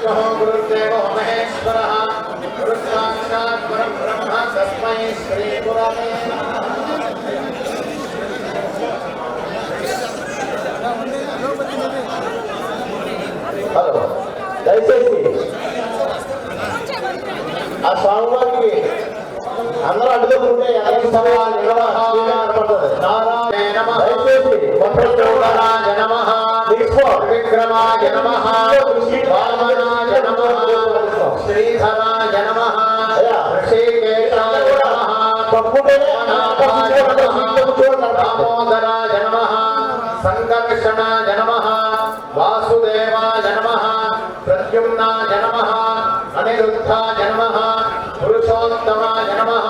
गुरुर्विष्णुः गुरुर्देवो महेश्वरः गुरुसाक्षात् परब्रह्म तस्मै श्रीगुरवे హలో దయచేసి ఆ స్వామివారికి అందరూ అడ్డుకుంటే ఎలాంటి సమయాలు ఏర్పడుతుంది. దయచేసి వక్రతోడరాజ నమః, విక్రమాయ నమః, వామనాయ నమః, శ్రీధరాయ నమః, ఋషికేశాయ నమః, దామోదరాయ నమః, సంకర్షణాయ నమః, వాసుదేవాయ నమః, ప్రద్యుమ్నాయ నమః, అనిరుద్ధాయ నమః, పురుషోత్తమాయ నమః,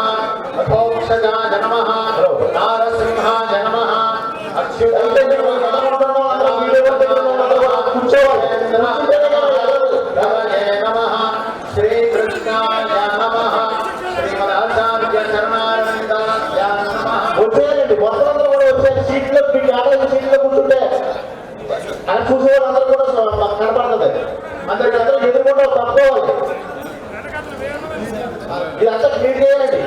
అఘోక్షజాయ నమః, నారసింహాయ నమః, అచ్యుతాయ నమః, శ్రీకృష్ణాయ నమః, శ్రీమదాచార్య చరణారవిందాయ నమః. వచ్చేయండి మొత్తం కూడా వచ్చే సీట్లో సీట్లో కూర్చుంటే అని చూసే వాళ్ళందరూ కూడా కనపడుతుంది. అందరికి అందరూ ఎదుర్కొంటూ తప్పుకోవాలి. ఇదంతా క్లీన్ చేయాలండి.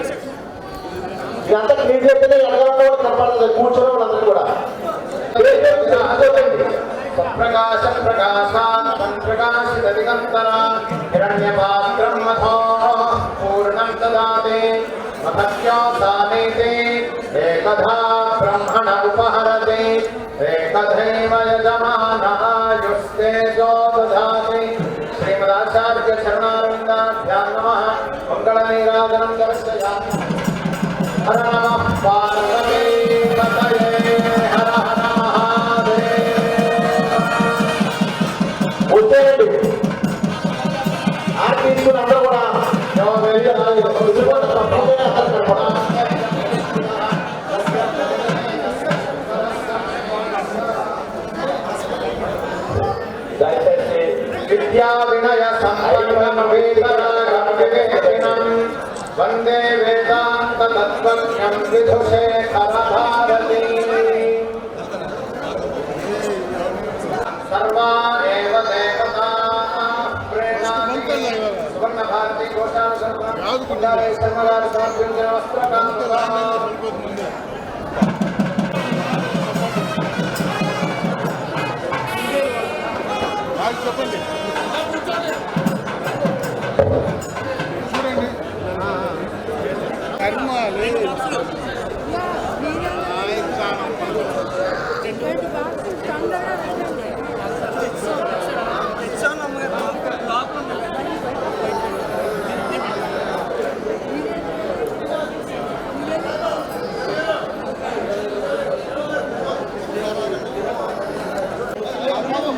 ఇదంతా క్లీన్ చేస్తేనే ఎనగలంలో కనపడుతుంది. కూర్చొని వాళ్ళందరూ కూడా ప్రకాశ ప్రకాశిత దిగంతర హిరణ్యపాత్రం మథో పూర్ణం దదాతే మహత్యాసానేతే ఏకధా బ్రహ్మణ ఉపహరతే ఏకధైవ యజమానాయుస్తేజో దదాతి. శ్రీమదాచార్య చరణారవిందాభ్యాం నమః. మంగళనీరాజనం దర్శయామి. హర నమః పార్వతీ పతయే హర హర మహాదేవ. వచ్చేయండి ఆర్తి తీసుకుని అందరూ కూడా విద్యా వినయ సంపన్నం వేదరాగం వందే వేదాంత తత్వజ్ఞం విధుశేఖర భారతీ. సర్వానేవ దేవతా ప్రేణాతి సువర్ణ భారతి ఘోషానుసంధాన శర్మగారు సమర్పించిన వస్త్రకాంత చెప్పండి చూడండి కర్మాలు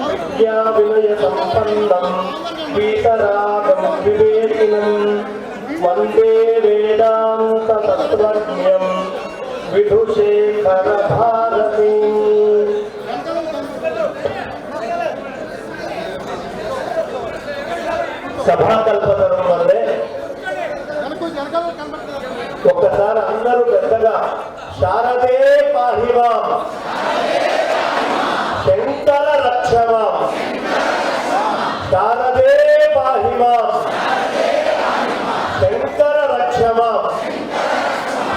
విద్యా వినయ సంపన్నం వీతరాగం వివేకినం వందే వేదాంత తత్వజ్ఞం విధుశేఖర భారతీ. సభాకల్పతరం వల్లే ఒక్కసారి అందరూ పెద్దగా శారదే పాహిమాం శంకర రక్షమాం శారదే పాహిమాం శంకర రక్షమాం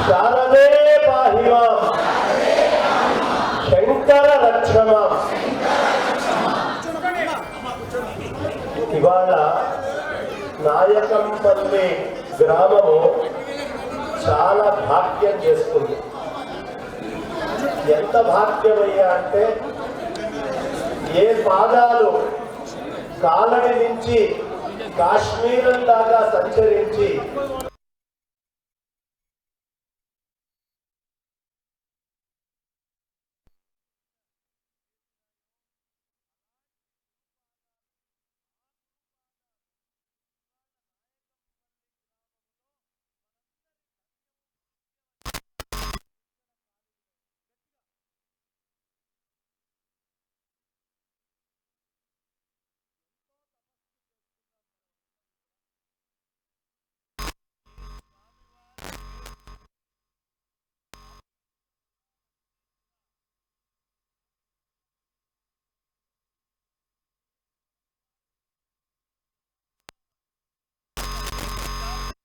శారదే పాహిమాం శంకర రక్షమాం. ఇవాళ నాయకంపల్లి గ్రామము చాలా భాగ్యం చేసుకుంది. ఎంత భాగ్యమయ్యా అంటే ఏ పాదాలు కాలడి నుంచి కాశ్మీరం దాకా సంచరించి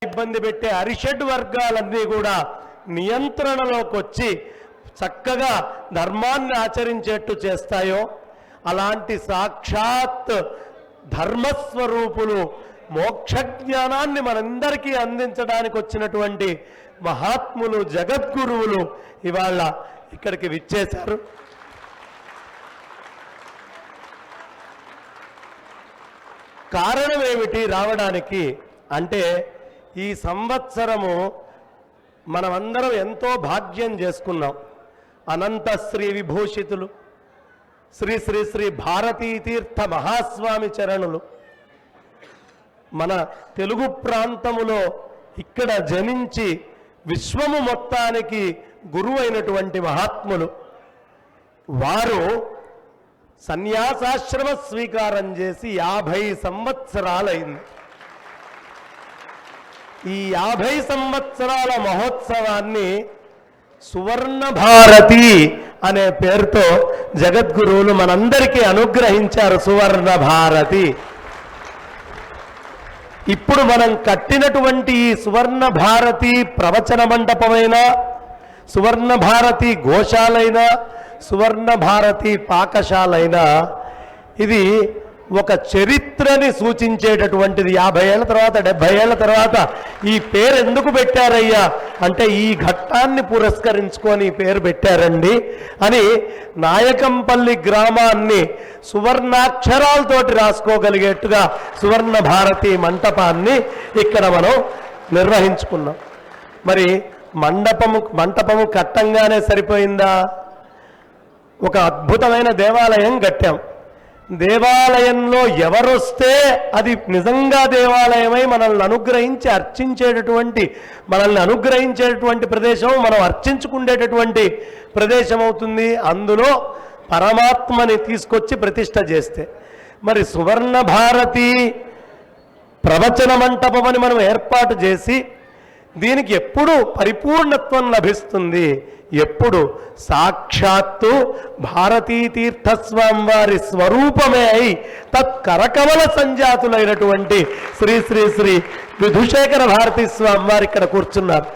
ఇబ్బంది పెట్టే అరిషడ్ వర్గాలన్నీ కూడా నియంత్రణలోకి వచ్చి చక్కగా ధర్మాన్ని ఆచరించేట్టు చేస్తాయో అలాంటి సాక్షాత్ ధర్మస్వరూపులు మోక్ష జ్ఞానాన్ని మనందరికీ అందించడానికి వచ్చినటువంటి మహాత్ములు జగద్గురువులు ఇవాళ ఇక్కడికి విచ్చేశారు. కారణం ఏమిటి రావడానికి అంటే ఈ సంవత్సరము మనమందరం ఎంతో భాగ్యం చేసుకున్నాం. అనంత శ్రీ విభూషితులు శ్రీ శ్రీ శ్రీ భారతీ తీర్థ మహాస్వామి చరణులు మన తెలుగు ప్రాంతములో ఇక్కడ జనించి విశ్వము మొత్తానికి గురువైనటువంటి మహాత్ములు. వారు సన్యాసాశ్రమ స్వీకారం చేసి 50 సంవత్సరాలైంది. ఈ 50 సంవత్సరాల మహోత్సవాన్ని సువర్ణ భారతి అనే పేరుతో జగద్గురువులు మనందరికీ అనుగ్రహించారు. సువర్ణ భారతి. ఇప్పుడు మనం కట్టినటువంటి ఈ సువర్ణ భారతి ప్రవచన మండపమైనా, సువర్ణ భారతి గోశాలైనా, సువర్ణ భారతి పాకశాలైనా ఇది ఒక చరిత్రని సూచించేటటువంటిది. 50 ఏళ్ల తర్వాత 70 ఏళ్ల తర్వాత ఈ పేరు ఎందుకు పెట్టారయ్యా అంటే ఈ ఘట్టాన్ని పురస్కరించుకొని ఈ పేరు పెట్టారండి అని నాయకంపల్లి గ్రామాన్ని సువర్ణాక్షరాలతోటి రాసుకోగలిగేట్టుగా సువర్ణ భారతి మంటపాన్ని ఇక్కడ మనం నిర్వహించుకున్నాం. మరి మంటపము కట్టంగానే సరిపోయిందా? ఒక అద్భుతమైన దేవాలయం కట్టాం. దేవాలయంలో ఎవరొస్తే అది నిజంగా దేవాలయమై మనల్ని అనుగ్రహించేటటువంటి ప్రదేశం, మనం అర్చించుకునేటటువంటి ప్రదేశం అవుతుంది. అందులో పరమాత్మని తీసుకొచ్చి ప్రతిష్ట చేస్తే మరి సువర్ణ భారతి ప్రవచన మంటపం అని మనం ఏర్పాటు చేసి దీనికి ఎప్పుడు పరిపూర్ణత్వం లభిస్తుంది? ఎప్పుడు సాక్షాత్తు భారతీ తీర్థస్వామి వారి స్వరూపమే అయి తత్కరకమల సంజాతులైనటువంటి శ్రీ శ్రీ శ్రీ విధుశేఖర భారతీ స్వామి వారు ఇక్కడ కూర్చున్నారు.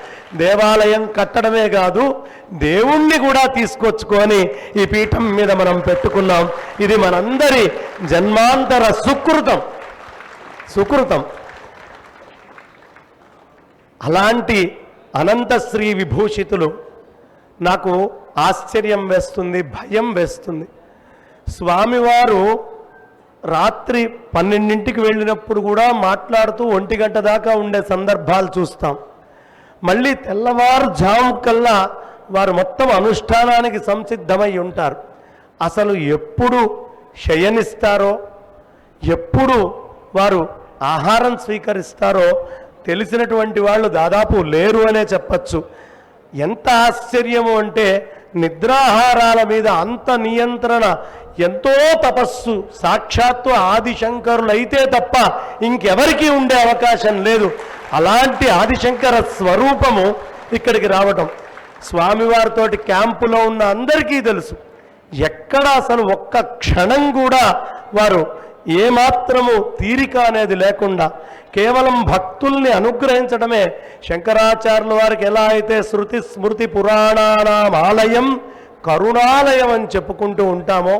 దేవాలయం కట్టడమే కాదు, దేవుణ్ణి కూడా తీసుకొచ్చుకొని ఈ పీఠం మీద మనం పెట్టుకున్నాం. ఇది మనందరి జన్మాంతర సుకృతం. అలాంటి అనంత శ్రీ విభూషితులు నాకు ఆశ్చర్యం వేస్తుంది, భయం వేస్తుంది. స్వామివారు రాత్రి 12ంటికి వెళ్ళినప్పుడు కూడా మాట్లాడుతూ 1 గంట దాకా ఉండే సందర్భాలు చూస్తాం. మళ్ళీ తెల్లవారుజాము కల్లా వారు మొత్తం అనుష్ఠానానికి సంసిద్ధమై ఉంటారు. అసలు ఎప్పుడు శయనిస్తారో, ఎప్పుడు వారు ఆహారం స్వీకరిస్తారో తెలిసినటువంటి వాళ్ళు దాదాపు లేరు అనే చెప్పచ్చు. ఎంత ఆశ్చర్యము అంటే నిద్రాహారాల మీద అంత నియంత్రణ, ఎంతో తపస్సు సాక్షాత్తు ఆదిశంకరులైతే తప్ప ఇంకెవరికీ ఉండే అవకాశం లేదు. అలాంటి ఆదిశంకర స్వరూపము ఇక్కడికి రావటం స్వామివారితోటి క్యాంపులో ఉన్న అందరికీ తెలుసు. ఎక్కడ అసలు ఒక్క క్షణం కూడా వారు ఏమాత్రము తీరిక అనేది లేకుండా కేవలం భక్తుల్ని అనుగ్రహించడమే. శంకరాచార్యుల వారికి ఎలా అయితే శృతి స్మృతి పురాణానామాలయం కరుణాలయం అని చెప్పుకుంటూ ఉంటామో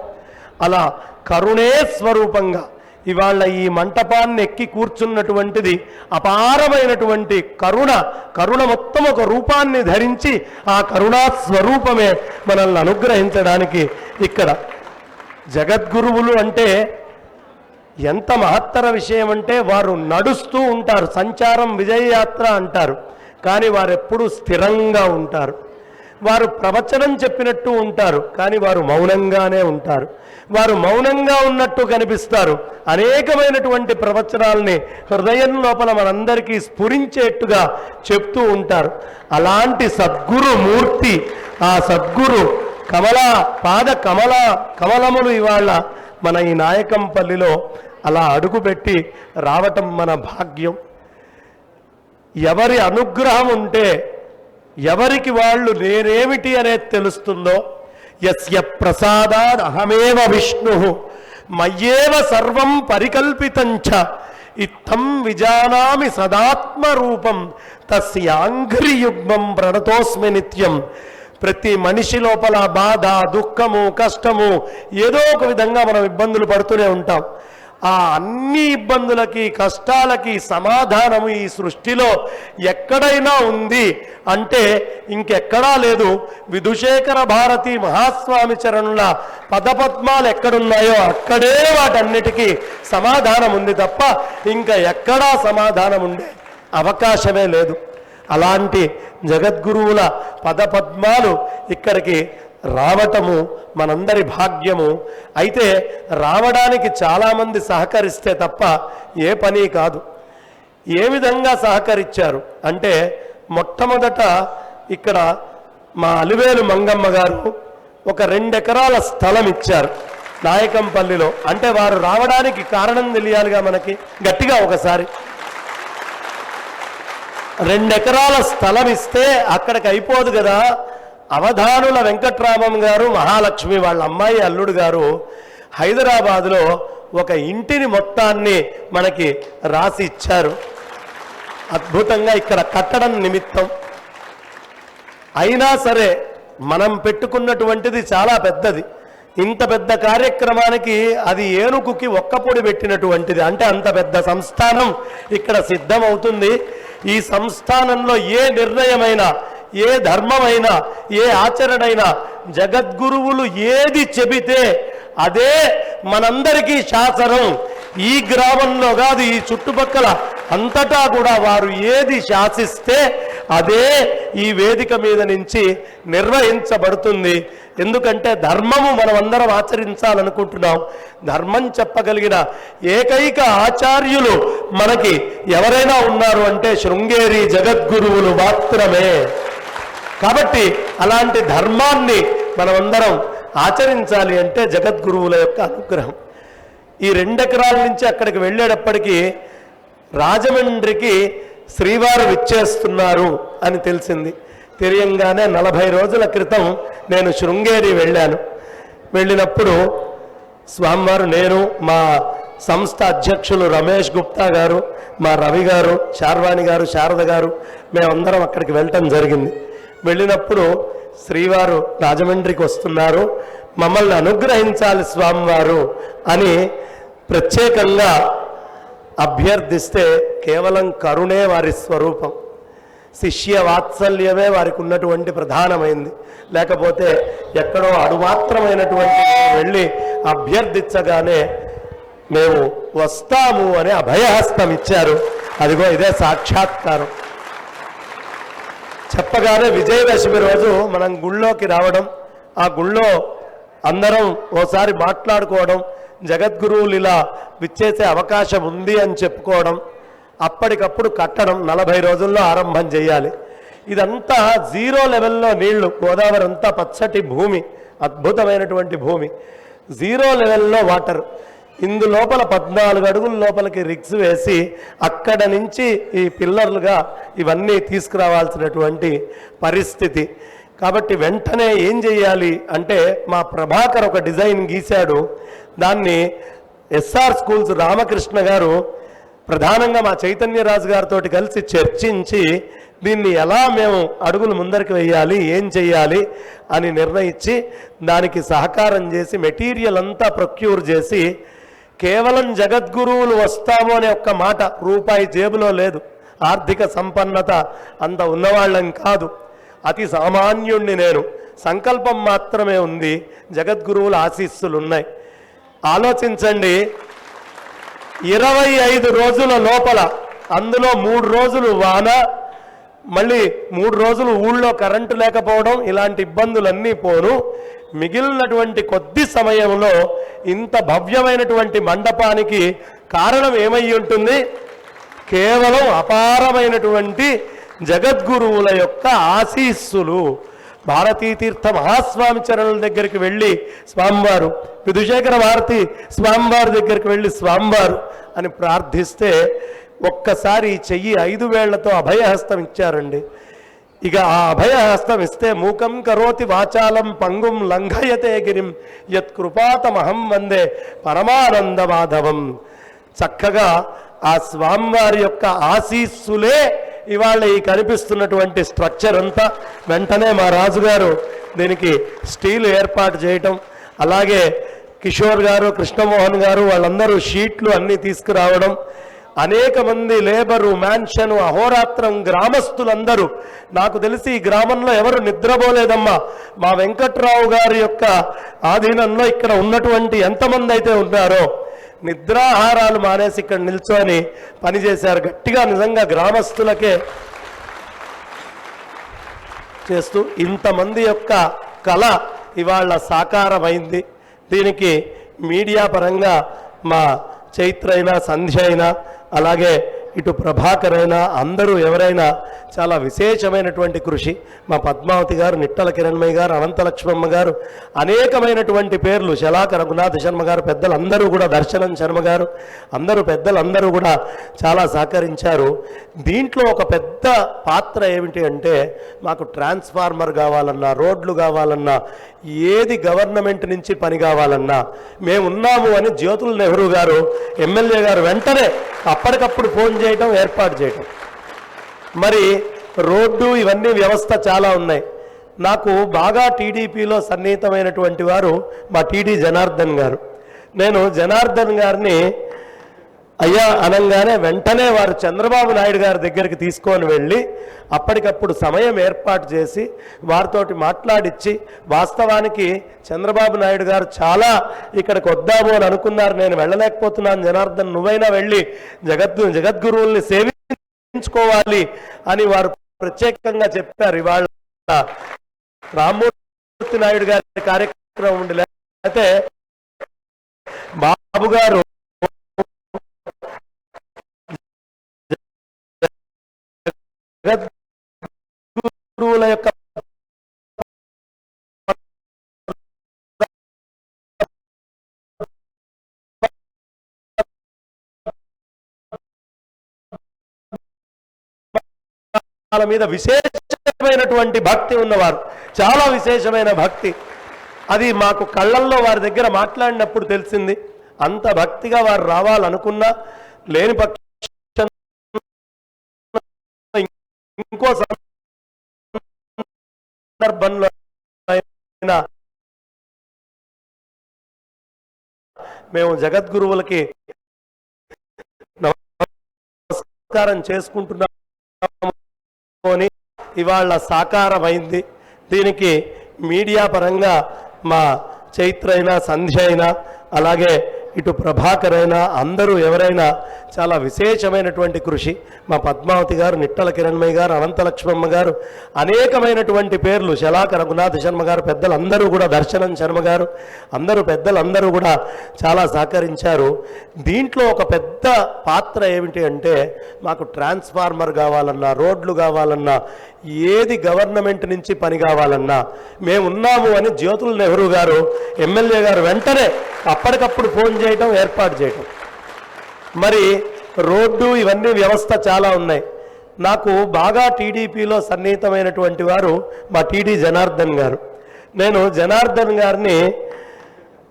అలా కరుణే స్వరూపంగా ఇవాళ ఈ మంటపాన్ని ఎక్కి కూర్చున్నటువంటిది అపారమైనటువంటి కరుణ మొత్తం ఒక రూపాన్ని ధరించి ఆ కరుణా స్వరూపమే మనల్ని అనుగ్రహించడానికి ఇక్కడ జగద్గురువులు అంటే ఎంత మహత్తర విషయం అంటే వారు నడుస్తూ ఉంటారు. సంచారం విజయయాత్ర అంటారు. కానీ వారు ఎప్పుడూ స్థిరంగా ఉంటారు. వారు ప్రవచనం చెప్పినట్టు ఉంటారు, కానీ వారు మౌనంగానే ఉంటారు. వారు మౌనంగా ఉన్నట్టు కనిపిస్తారు. అనేకమైనటువంటి ప్రవచనాల్ని హృదయం లోపల మనందరికీ స్ఫురించేట్టుగా చెప్తూ ఉంటారు. అలాంటి సద్గురు మూర్తి, ఆ సద్గురు కమలములు ఇవాళ మన ఈ నాయకంపల్లిలో అలా అడుగుపెట్టి రావటం మన భాగ్యం. ఎవరి అనుగ్రహం ఉంటే ఎవరికి వాళ్ళు నేనేమిటి అనేది తెలుస్తుందో, యస్య ప్రసాదాద్ అహమేవ విష్ణు మయ్యేవ సర్వం పరికల్పితంచ ఇత్తం విజానామి సదాత్మరూపం తస్యాంఘ్రియుగ్మం ప్రణతోస్మి నిత్యం. ప్రతి మనిషి లోపల బాధ, దుఃఖము, కష్టము ఏదో ఒక విధంగా మనం ఇబ్బందులు పడుతూనే ఉంటాం. ఆ అన్ని ఇబ్బందులకి, కష్టాలకి సమాధానము ఈ సృష్టిలో ఎక్కడైనా ఉంది అంటే ఇంకెక్కడా లేదు. విధుశేఖర భారతి మహాస్వామి చరణుల పదపద్మాలు ఎక్కడున్నాయో అక్కడే వాటన్నిటికీ సమాధానం ఉంది తప్ప ఇంకా ఎక్కడా సమాధానం ఉండే అవకాశమే లేదు. అలాంటి జగద్గురువుల పదపద్మాలు ఇక్కడికి రావటము మనందరి భాగ్యము. అయితే రావడానికి చాలామంది సహకరిస్తే తప్ప ఏ పని కాదు. ఏ విధంగా సహకరించారు అంటే మొట్టమొదట ఇక్కడ మా అలివేలు మంగమ్మ గారు ఒక 2 ఎకరాల స్థలం ఇచ్చారు నాయకంపల్లిలో. అంటే వారు రావడానికి కారణం తెలియాలిగా మనకి. గట్టిగా ఒకసారి 2 ఎకరాల స్థలం ఇస్తే అక్కడికి అయిపోదు కదా. అవధానుల వెంకట్రామం గారు, మహాలక్ష్మి వాళ్ళ అమ్మాయి అల్లుడు గారు హైదరాబాదులో ఒక ఇంటిని మొత్తాన్ని మనకి రాసి ఇచ్చారు అద్భుతంగా ఇక్కడ కట్టడం నిమిత్తం. అయినా సరే మనం పెట్టుకున్నటువంటిది చాలా పెద్దది. ఇంత పెద్ద కార్యక్రమానికి అది ఏనుగుకి ఒక్కపొడి పెట్టినటువంటిది. అంటే అంత పెద్ద సంస్థానం ఇక్కడ సిద్ధమవుతుంది. ఈ సంస్థానంలో ఏ నిర్ణయమైనా, ఏ ధర్మమైనా, ఏ ఆచరణైనా జగద్గురువులు ఏది చెబితే అదే మనందరికీ శాసనం. ఈ గ్రామంలో కాదు, ఈ చుట్టుపక్కల అంతటా కూడా వారు ఏది శాసిస్తే అదే ఈ వేదిక మీద నుంచి నిర్వహించబడుతుంది. ఎందుకంటే ధర్మము మనమందరం ఆచరించాలనుకుంటున్నాం. ధర్మం చెప్పగలిగిన ఏకైక ఆచార్యులు మనకి ఎవరైనా ఉన్నారు అంటే శృంగేరి జగద్గురువులు మాత్రమే. కాబట్టి అలాంటి ధర్మాన్ని మనమందరం ఆచరించాలి అంటే జగద్గురువుల యొక్క అనుగ్రహం. ఈ 2 ఎకరాల నుంచి అక్కడికి వెళ్ళేటప్పటికీ రాజమండ్రికి శ్రీవారు విచ్చేస్తున్నారు అని తెలిసింది. తెలియంగానే 40 రోజుల క్రితం నేను శృంగేరి వెళ్ళాను. వెళ్ళినప్పుడు స్వామివారు, నేను, మా సంస్థ అధ్యక్షులు రమేష్ గుప్తా గారు, మా రవి గారు, శార్వాణి గారు, శారద గారు, మేమందరం అక్కడికి వెళ్ళటం జరిగింది. వెళ్ళినప్పుడు శ్రీవారు రాజమండ్రికి వస్తున్నారు, మమ్మల్ని అనుగ్రహించాలి స్వామివారు అని ప్రత్యేకంగా అభ్యర్థిస్తే కేవలం కరుణే వారి స్వరూపం, శిష్య వాత్సల్యమే వారికి ఉన్నటువంటి ప్రధానమైంది. లేకపోతే ఎక్కడో అడుమాత్రమైనటువంటి వెళ్ళి అభ్యర్థించగానే మేము వస్తాము అని అభయహస్తం ఇచ్చారు. అదిగో ఇదే సాక్షాత్కారం. చెప్పగానే విజయదశమి రోజు మనం గుళ్ళోకి రావడం, ఆ గుళ్ళో అందరం ఓసారి మాట్లాడుకోవడం, జగద్గురువులు ఇలా విచ్చేసే అవకాశం ఉంది అని చెప్పుకోవడం, అప్పటికప్పుడు కట్టడం 40 రోజుల్లో ఆరంభం చేయాలి. ఇదంతా 0 లెవెల్లో నీళ్లు. గోదావరి అంతా పచ్చటి భూమి, అద్భుతమైనటువంటి భూమి. 0 లెవెల్లో వాటర్. ఇందులోపల 14 అడుగుల లోపలికి రిగ్స్ వేసి అక్కడ నుంచి ఈ పిల్లర్లుగా ఇవన్నీ తీసుకురావాల్సినటువంటి పరిస్థితి. కాబట్టి వెంటనే ఏం చేయాలి అంటే మా ప్రభాకర్ ఒక డిజైన్ గీశాడు. దాన్ని ఎస్ఆర్ స్కూల్స్ రామకృష్ణ గారు ప్రధానంగా మా చైతన్యరాజు గారితో కలిసి చర్చించి దీన్ని ఎలా మేము అడుగులు ముందరికి వేయాలి, ఏం చేయాలి అని నిర్ణయించి దానికి సహకారం చేసి మెటీరియల్ అంతా ప్రొక్యూర్ చేసి, కేవలం జగద్గురువులు వస్తాము అనే ఒక్క మాట, రూపాయి జేబులో లేదు, ఆర్థిక సంపన్నత అంత ఉన్నవాళ్ళం కాదు, అతి సామాన్యుణ్ణి నేను, సంకల్పం మాత్రమే ఉంది, జగద్గురువుల ఆశీస్సులు ఉన్నాయి. ఆలోచించండి, 25 రోజుల లోపల అందులో 3 రోజులు వాన, మళ్ళీ 3 రోజులు ఊళ్ళో కరెంటు లేకపోవడం, ఇలాంటి ఇబ్బందులన్నీ పోను, మిగిలినటువంటి కొద్ది సమయంలో ఇంత భవ్యమైనటువంటి మండపానికి కారణం ఏమై ఉంటుంది? కేవలం అపారమైనటువంటి జగద్గురువుల యొక్క ఆశీస్సులు. భారతీతీర్థ మహాస్వామి చరణుల దగ్గరికి వెళ్ళి స్వామివారు, విధుశేఖర భారతి స్వామివారి దగ్గరికి వెళ్ళి స్వామివారు అని ప్రార్థిస్తే ఒక్కసారి చెయ్యి 5 వేళ్లతో అభయహస్తం ఇచ్చారండి. ఇక ఆ అభయహస్తం ఇస్తే మూకం కరోతి వాచాలం పంగుం లంఘయతే గిరిం యత్కృపాతమహం వందే పరమానంద మాధవం. చక్కగా ఆ స్వామివారి యొక్క ఆశీస్సులే ఇవాళ ఈ కనిపిస్తున్నటువంటి స్ట్రక్చర్ అంతా. వెంటనే మా రాజుగారు దీనికి స్టీల్ ఏర్పాటు చేయటం, అలాగే కిషోర్ గారు, కృష్ణమోహన్ గారు వాళ్ళందరూ షీట్లు అన్నీ తీసుకురావడం, అనేక మంది లేబరు, మ్యాన్షను, అహోరాత్రం గ్రామస్తులందరూ. నాకు తెలిసి ఈ గ్రామంలో ఎవరు నిద్రపోలేదమ్మా. మా వెంకట్రావు గారి యొక్క ఆధీనంలో ఇక్కడ ఉన్నటువంటి ఎంతమంది అయితే ఉన్నారో నిద్రాహారాలు మానేసి ఇక్కడ నిల్చొని పనిచేశారు గట్టిగా. నిజంగా గ్రామస్తులకే చేస్తూ ఇంతమంది యొక్క కళ ఇవాళ సాకారమైంది. దీనికి మీడియా పరంగా మా చైత్ర అయినా, సంధ్య అయినా, అలాగే ఇటు ప్రభాకర్ అయినా, అందరూ ఎవరైనా చాలా విశేషమైనటువంటి కృషి. మా పద్మావతి గారు, నిట్టల కిరణ్మయ్య గారు, అనంతలక్ష్మమ్మ గారు, అనేకమైనటువంటి పేర్లు, శలాక రఘునాథ శర్మ గారు, పెద్దలందరూ కూడా, దర్శనం శర్మ గారు, అందరూ పెద్దలందరూ కూడా చాలా సహకరించారు. దీంట్లో ఒక పెద్ద పాత్ర ఏమిటి అంటే, మాకు ట్రాన్స్ఫార్మర్ కావాలన్నా, రోడ్లు కావాలన్నా, ఏది గవర్నమెంట్ నుంచి పని కావాలన్నా మేమున్నాము అని జ్యోతుల నెహ్రూ గారు, ఎమ్మెల్యే గారు వెంటనే అప్పటికప్పుడు ఫోన్ చేయటం, ఏర్పాటు చేయటం. మరి రోడ్డు ఇవన్నీ వ్యవస్థ చాలా ఉన్నాయి. నాకు బాగా టీడీపీలో సన్నిహితమైనటువంటి వారు మా టీడీ జనార్దన్ గారు. నేను జనార్దన్ గారిని అయ్యా అనగానే వెంటనే వారు చంద్రబాబు నాయుడు గారి దగ్గరికి తీసుకొని వెళ్ళి అప్పటికప్పుడు సమయం ఏర్పాటు చేసి వారితోటి మాట్లాడిచ్చి, వాస్తవానికి చంద్రబాబు నాయుడు గారు చాలా ఇక్కడికి వద్దాము అని అనుకున్నారు. నేను వెళ్ళలేకపోతున్నాను, జనార్దన్ నువ్వైనా వెళ్ళి జగద్గురువుల్ని సేవించుకోవాలి అని వారు ప్రత్యేకంగా చెప్పారు. ఇవాళ రామ్మూర్తి నాయుడు గారి కార్యక్రమం ఉండి, లేకపోతే బాబు గారు జగద్గురువుల యొక్క మీద విశేషమైనటువంటి భక్తి ఉన్నవారు, చాలా విశేషమైన భక్తి. అది మాకు కళ్ళల్లో వారి దగ్గర మాట్లాడినప్పుడు తెలిసింది. అంత భక్తిగా వారు రావాలనుకున్నా లేని పక్షం ఇంకో సందర్భంలో మేము జగద్గురువులకి నమస్కారం చేసుకుంటున్నాము అని ఇవాళ సాకారమైంది. దీనికి మీడియా పరంగా మా చైత్ర అయినా, సంధ్య అయినా, అలాగే ఇటు ప్రభాకర్ అయినా, అందరూ ఎవరైనా చాలా విశేషమైనటువంటి కృషి. మా పద్మావతి గారు, నిట్టల కిరణ్మయ్య గారు, అనంతలక్ష్మమ్మ గారు, అనేకమైనటువంటి పేర్లు, శలాక రఘునాథ శర్మ గారు, పెద్దలందరూ కూడా, దర్శనం శర్మ గారు, అందరూ పెద్దలందరూ కూడా చాలా సహకరించారు. దీంట్లో ఒక పెద్ద పాత్ర ఏమిటి అంటే, మాకు ట్రాన్స్ఫార్మర్ కావాలన్నా, రోడ్లు కావాలన్నా, ఏది గవర్నమెంట్ నుంచి పని కావాలన్నా మేమున్నాము అని జ్యోతుల నెహ్రూ గారు, ఎమ్మెల్యే గారు వెంటనే అప్పటికప్పుడు ఫోన్ చేయటం, ఏర్పాటు చేయటం. మరి రోడ్డు ఇవన్నీ వ్యవస్థ చాలా ఉన్నాయి. నాకు బాగా టీడీపీలో సన్నిహితమైనటువంటి వారు మా టీడీ జనార్దన్ గారు. నేను జనార్దన్ గారిని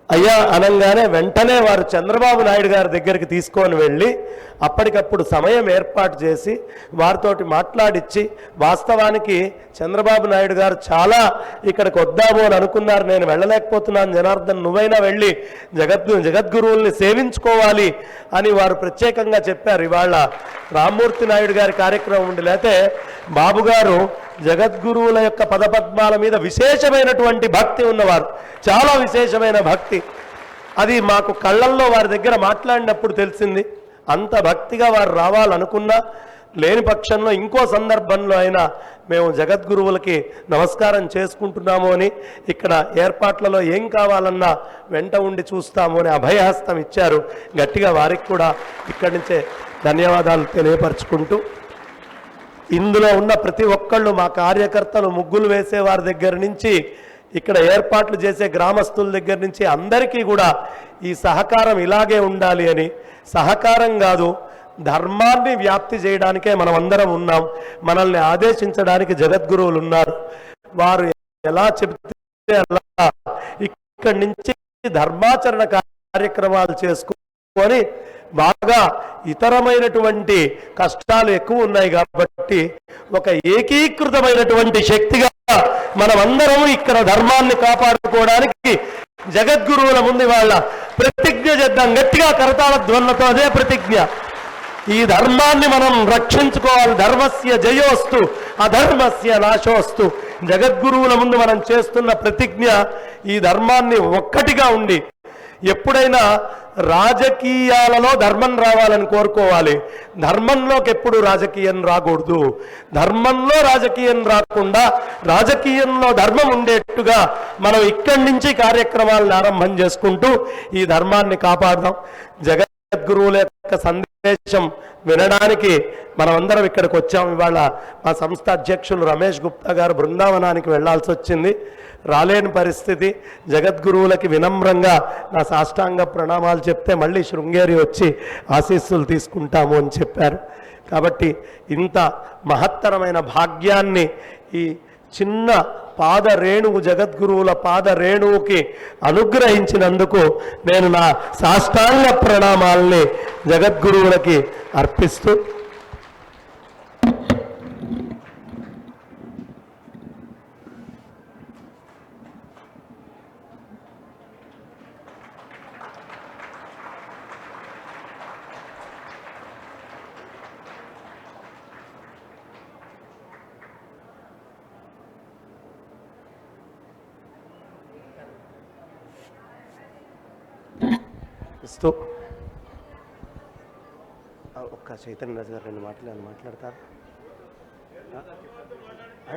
అయ్యా అనగానే వెంటనే వారు చంద్రబాబు నాయుడు గారి దగ్గరికి తీసుకొని వెళ్ళి అప్పటికప్పుడు సమయం ఏర్పాటు చేసి వారితోటి మాట్లాడిచ్చి, వాస్తవానికి చంద్రబాబు నాయుడు గారు చాలా ఇక్కడికి వద్దాము అని అనుకున్నారు. నేను వెళ్ళలేకపోతున్నాను, జనార్దన్ నువ్వైనా వెళ్ళి జగద్గురువుల్ని సేవించుకోవాలి అని వారు ప్రత్యేకంగా చెప్పారు. ఇవాళ రామ్మూర్తి నాయుడు గారి కార్యక్రమం ఉండి, లేకపోతే బాబు గారు జగద్గురువుల యొక్క పదపద్మాల మీద విశేషమైనటువంటి భక్తి ఉన్నవారు, చాలా విశేషమైన భక్తి. అది మాకు కళ్ళల్లో వారి దగ్గర మాట్లాడినప్పుడు తెలిసింది. అంత భక్తిగా వారు రావాలనుకున్నా లేని పక్షంలో ఇంకో సందర్భంలో అయినా మేము జగద్గురువులకి నమస్కారం చేసుకుంటున్నాము అని, ఇక్కడ ఏర్పాట్లలో ఏం కావాలన్నా వెంట ఉండి చూస్తాము అని అభయహస్తం ఇచ్చారు. గట్టిగా వారికి కూడా ఇక్కడి నుంచే ధన్యవాదాలు తెలియపరుచుకుంటూ, ఇందులో ఉన్న ప్రతి ఒక్కళ్ళు, మా కార్యకర్తలు, ముగ్గులు వేసే వారి దగ్గర నుంచి, ఇక్కడ ఏర్పాట్లు చేసే గ్రామస్తుల దగ్గర నుంచి అందరికీ కూడా ఈ సహకారం ఇలాగే ఉండాలి అని, సహకారం కాదు ధర్మాన్ని వ్యాప్తి చేయడానికే మనం అందరం ఉన్నాం. మనల్ని ఆదేశించడానికి జగద్గురువులు ఉన్నారు. వారు ఎలా చెబితే అలా ఇక్కడి నుంచి ధర్మాచరణ కార్యక్రమాలు చేసుకొని బాగా ఇతరమైనటువంటి కష్టాలు ఎక్కువ ఉన్నాయి కాబట్టి ఒక ఏకీకృతమైనటువంటి శక్తిగా మనమందరం ఇక్కడ ధర్మాన్ని కాపాడుకోవడానికి జగద్గురువుల ముందు వాళ్ళ ప్రతిజ్ఞ చేద్దాం. గట్టిగా కరతాళ ధ్వనులతో అదే ప్రతిజ్ఞ. ఈ ధర్మాన్ని మనం రక్షించుకోవాలి. ధర్మస్య జయోస్తు అధర్మస్య నాశోస్తు. జగద్గురువుల ముందు మనం చేస్తున్న ప్రతిజ్ఞ ఈ ధర్మాన్ని ఒక్కటిగా ఉండి, ఎప్పుడైనా రాజకీయాలలో ధర్మం రావాలని కోరుకోవాలి. ధర్మంలోకి ఎప్పుడు రాజకీయం రాకూడదు. ధర్మంలో రాజకీయం రాకుండా రాజకీయంలో ధర్మం ఉండేట్టుగా మనం ఇక్కడి నుంచి కార్యక్రమాలను ఆరంభం చేసుకుంటూ ఈ ధర్మాన్ని కాపాడదాం. జగద్గురువుల యొక్క సందేశం వినడానికి మనమందరం ఇక్కడికి వచ్చాం. ఇవాళ మా సంస్థ అధ్యక్షులు రమేష్ గుప్తా గారు బృందావనానికి వెళ్లాల్సి వచ్చింది, రాలేని పరిస్థితి. జగద్గురువులకి వినమ్రంగా నా సాష్టాంగ ప్రణామాలు చెప్తే మళ్ళీ శృంగేరి వచ్చి ఆశీస్సులు తీసుకుంటాము అని చెప్పారు. కాబట్టి ఇంత మహత్తరమైన భాగ్యాన్ని ఈ చిన్న పాద రేణువు జగద్గురువుల పాద రేణువుకి అనుగ్రహించినందుకు నేను నా సాష్టాంగ ప్రణామాల్ని జగద్గురువులకి అర్పిస్తూ ఒక్క చైతన్య రాజు గారు 2 మాటలు మాట్లాడతారు.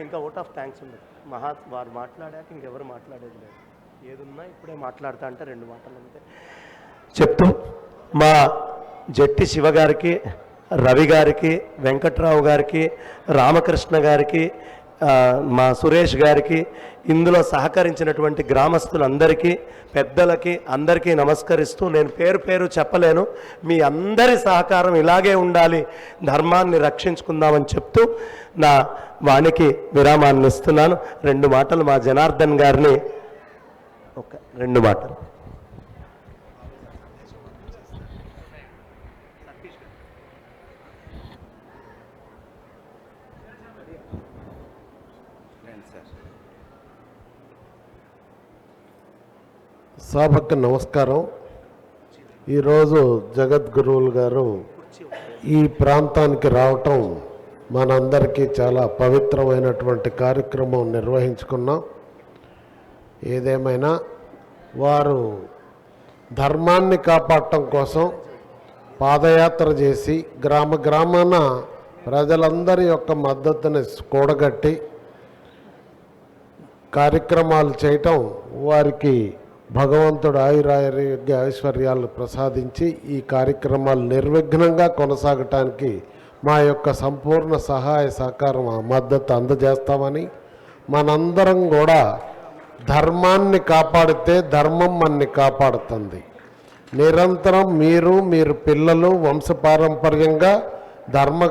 ఇంకా ఓట్ ఆఫ్ థ్యాంక్స్ ఉండదు. వారు మాట్లాడాక ఇంకెవరు మాట్లాడేది లేదు. ఏదున్నా ఇప్పుడే మాట్లాడతా అంటే 2 మాటలు అంతే చెప్తూ మా జట్టి శివ గారికి, రవి గారికి, వెంకట్రావు గారికి, రామకృష్ణ గారికి, మా సురేష్ గారికి, ఇందులో సహకరించినటువంటి గ్రామస్తులందరికీ, పెద్దలకి అందరికీ నమస్కరిస్తూ నేను పేరు పేరు చెప్పలేను. మీ అందరి సహకారం ఇలాగే ఉండాలి, ధర్మాన్ని రక్షించుకుందామని చెప్తూ నా వానికి విరామాన్ని ఇస్తున్నాను. 2 మాటలు మా జనార్దన్ గారిని 2 మాటలు. సభకు నమస్కారం. ఈరోజు జగద్గురువులు గారు ఈ ప్రాంతానికి రావటం మనందరికీ చాలా పవిత్రమైనటువంటి కార్యక్రమం నిర్వహించుకున్నాం. ఏదేమైనా వారు ధర్మాన్ని కాపాడటం కోసం పాదయాత్ర చేసి గ్రామాన ప్రజలందరి యొక్క మద్దతుని కూడగట్టి కార్యక్రమాలు చేయటం వారికి భగవంతుడు ఆయురారోగ్య ఐశ్వర్యాలు ప్రసాదించి ఈ కార్యక్రమాలు నిర్విఘ్నంగా కొనసాగటానికి మా యొక్క సంపూర్ణ సహాయ సహకారం మద్దతు అందజేస్తామని, మనందరం కూడా ధర్మాన్ని కాపాడితే ధర్మం మనని కాపాడుతుంది. నిరంతరం మీరు పిల్లలు వంశపారంపర్యంగా ధర్మ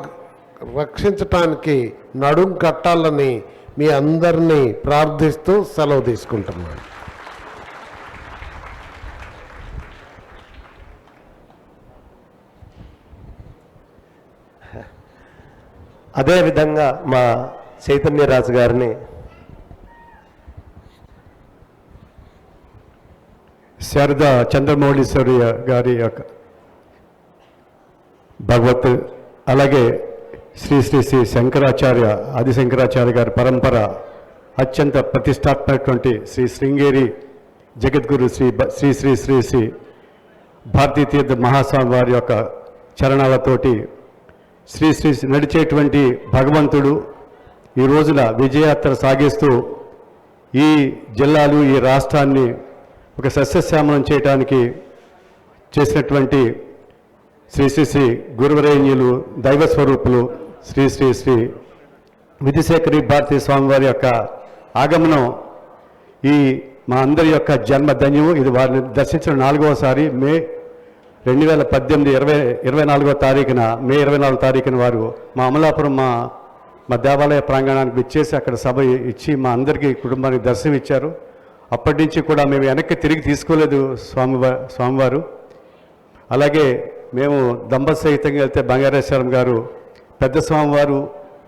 రక్షించటానికి నడుం కట్టాలని మీ అందరినీ ప్రార్థిస్తూ సెలవు తీసుకుంటున్నాను. అదేవిధంగా మా చైతన్యరాజు గారిని శారదా చంద్రమౌళీశ్వరి గారి యొక్క భగవత్, అలాగే శ్రీ శ్రీ శ్రీ శంకరాచార్య ఆదిశంకరాచార్య గారి పరంపర అత్యంత ప్రతిష్టాత్మకటువంటి శ్రీ శృంగేరి జగద్గురు శ్రీ శ్రీ శ్రీ శ్రీ శ్రీ భారతీ తీర్థ మహాస్వామి వారి యొక్క చరణాలతోటి శ్రీ శ్రీ నడిచేటువంటి భగవంతుడు ఈ రోజున విజయయాత్ర సాగిస్తూ ఈ జిల్లాలు, ఈ రాష్ట్రాన్ని ఒక సస్యశ్యామలం చేయడానికి చేసినటువంటి శ్రీ శ్రీ శ్రీ గురువరేణ్యులు దైవస్వరూపులు శ్రీ శ్రీ శ్రీ విధిశేఖరి భారతీ స్వామివారి యొక్క ఆగమనం ఈ మా అందరి యొక్క జన్మధన్యము. ఇది వారిని దర్శించిన 4వసారి. మే 2018 24వ తారీఖున మే 24వ తారీఖున వారు మా అమలాపురం మా దేవాలయ ప్రాంగణానికి విచ్చేసి అక్కడ సభ ఇచ్చి మా అందరికీ కుటుంబానికి దర్శనం ఇచ్చారు. అప్పటి నుంచి కూడా మేము వెనక్కి తిరిగి తీసుకోలేదు స్వామివారు. అలాగే మేము దంపసహితంగా వెళ్తే బంగారేశ్వరం గారు పెద్ద స్వామివారు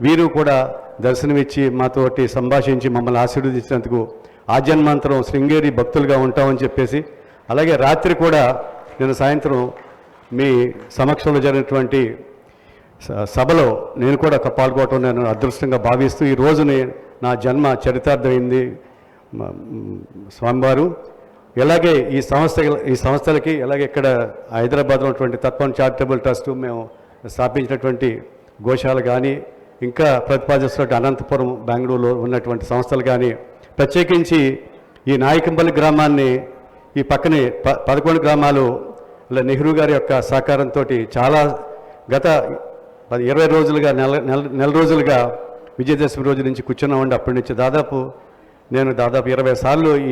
వీరు కూడా దర్శనమిచ్చి మాతోటి సంభాషించి మమ్మల్ని ఆశీర్వదించినందుకు ఆజన్మాంతరం శృంగేరి భక్తులుగా ఉంటామని చెప్పేసి, అలాగే రాత్రి కూడా నేను సాయంత్రం మీ సమక్షంలో జరిగినటువంటి సభలో నేను కూడా పాల్గొనడం నేను అదృష్టంగా భావిస్తూ ఈ రోజుని నా జన్మ చరితార్థమైంది స్వామివారు. ఇలాగే ఈ సంస్థలకి అలాగే ఇక్కడ హైదరాబాద్లో ఉన్నటువంటి తత్వం చారిటబుల్ ట్రస్ట్ మేము స్థాపించినటువంటి గోశాల కానీ ఇంకా ప్రతిపాదిస్తున్నట్టు అనంతపురం బెంగళూరులో ఉన్నటువంటి సంస్థలు కానీ ప్రత్యేకించి ఈ నాయకంపల్లి గ్రామాన్ని ఈ పక్కనే 11 గ్రామాలు నెహ్రూ గారి యొక్క సహకారంతో చాలా గత 20 రోజులుగా నెల రోజులుగా విజయదశమి రోజు నుంచి కూర్చున్నామండి. అప్పటి నుంచి నేను దాదాపు 20 సార్లు ఈ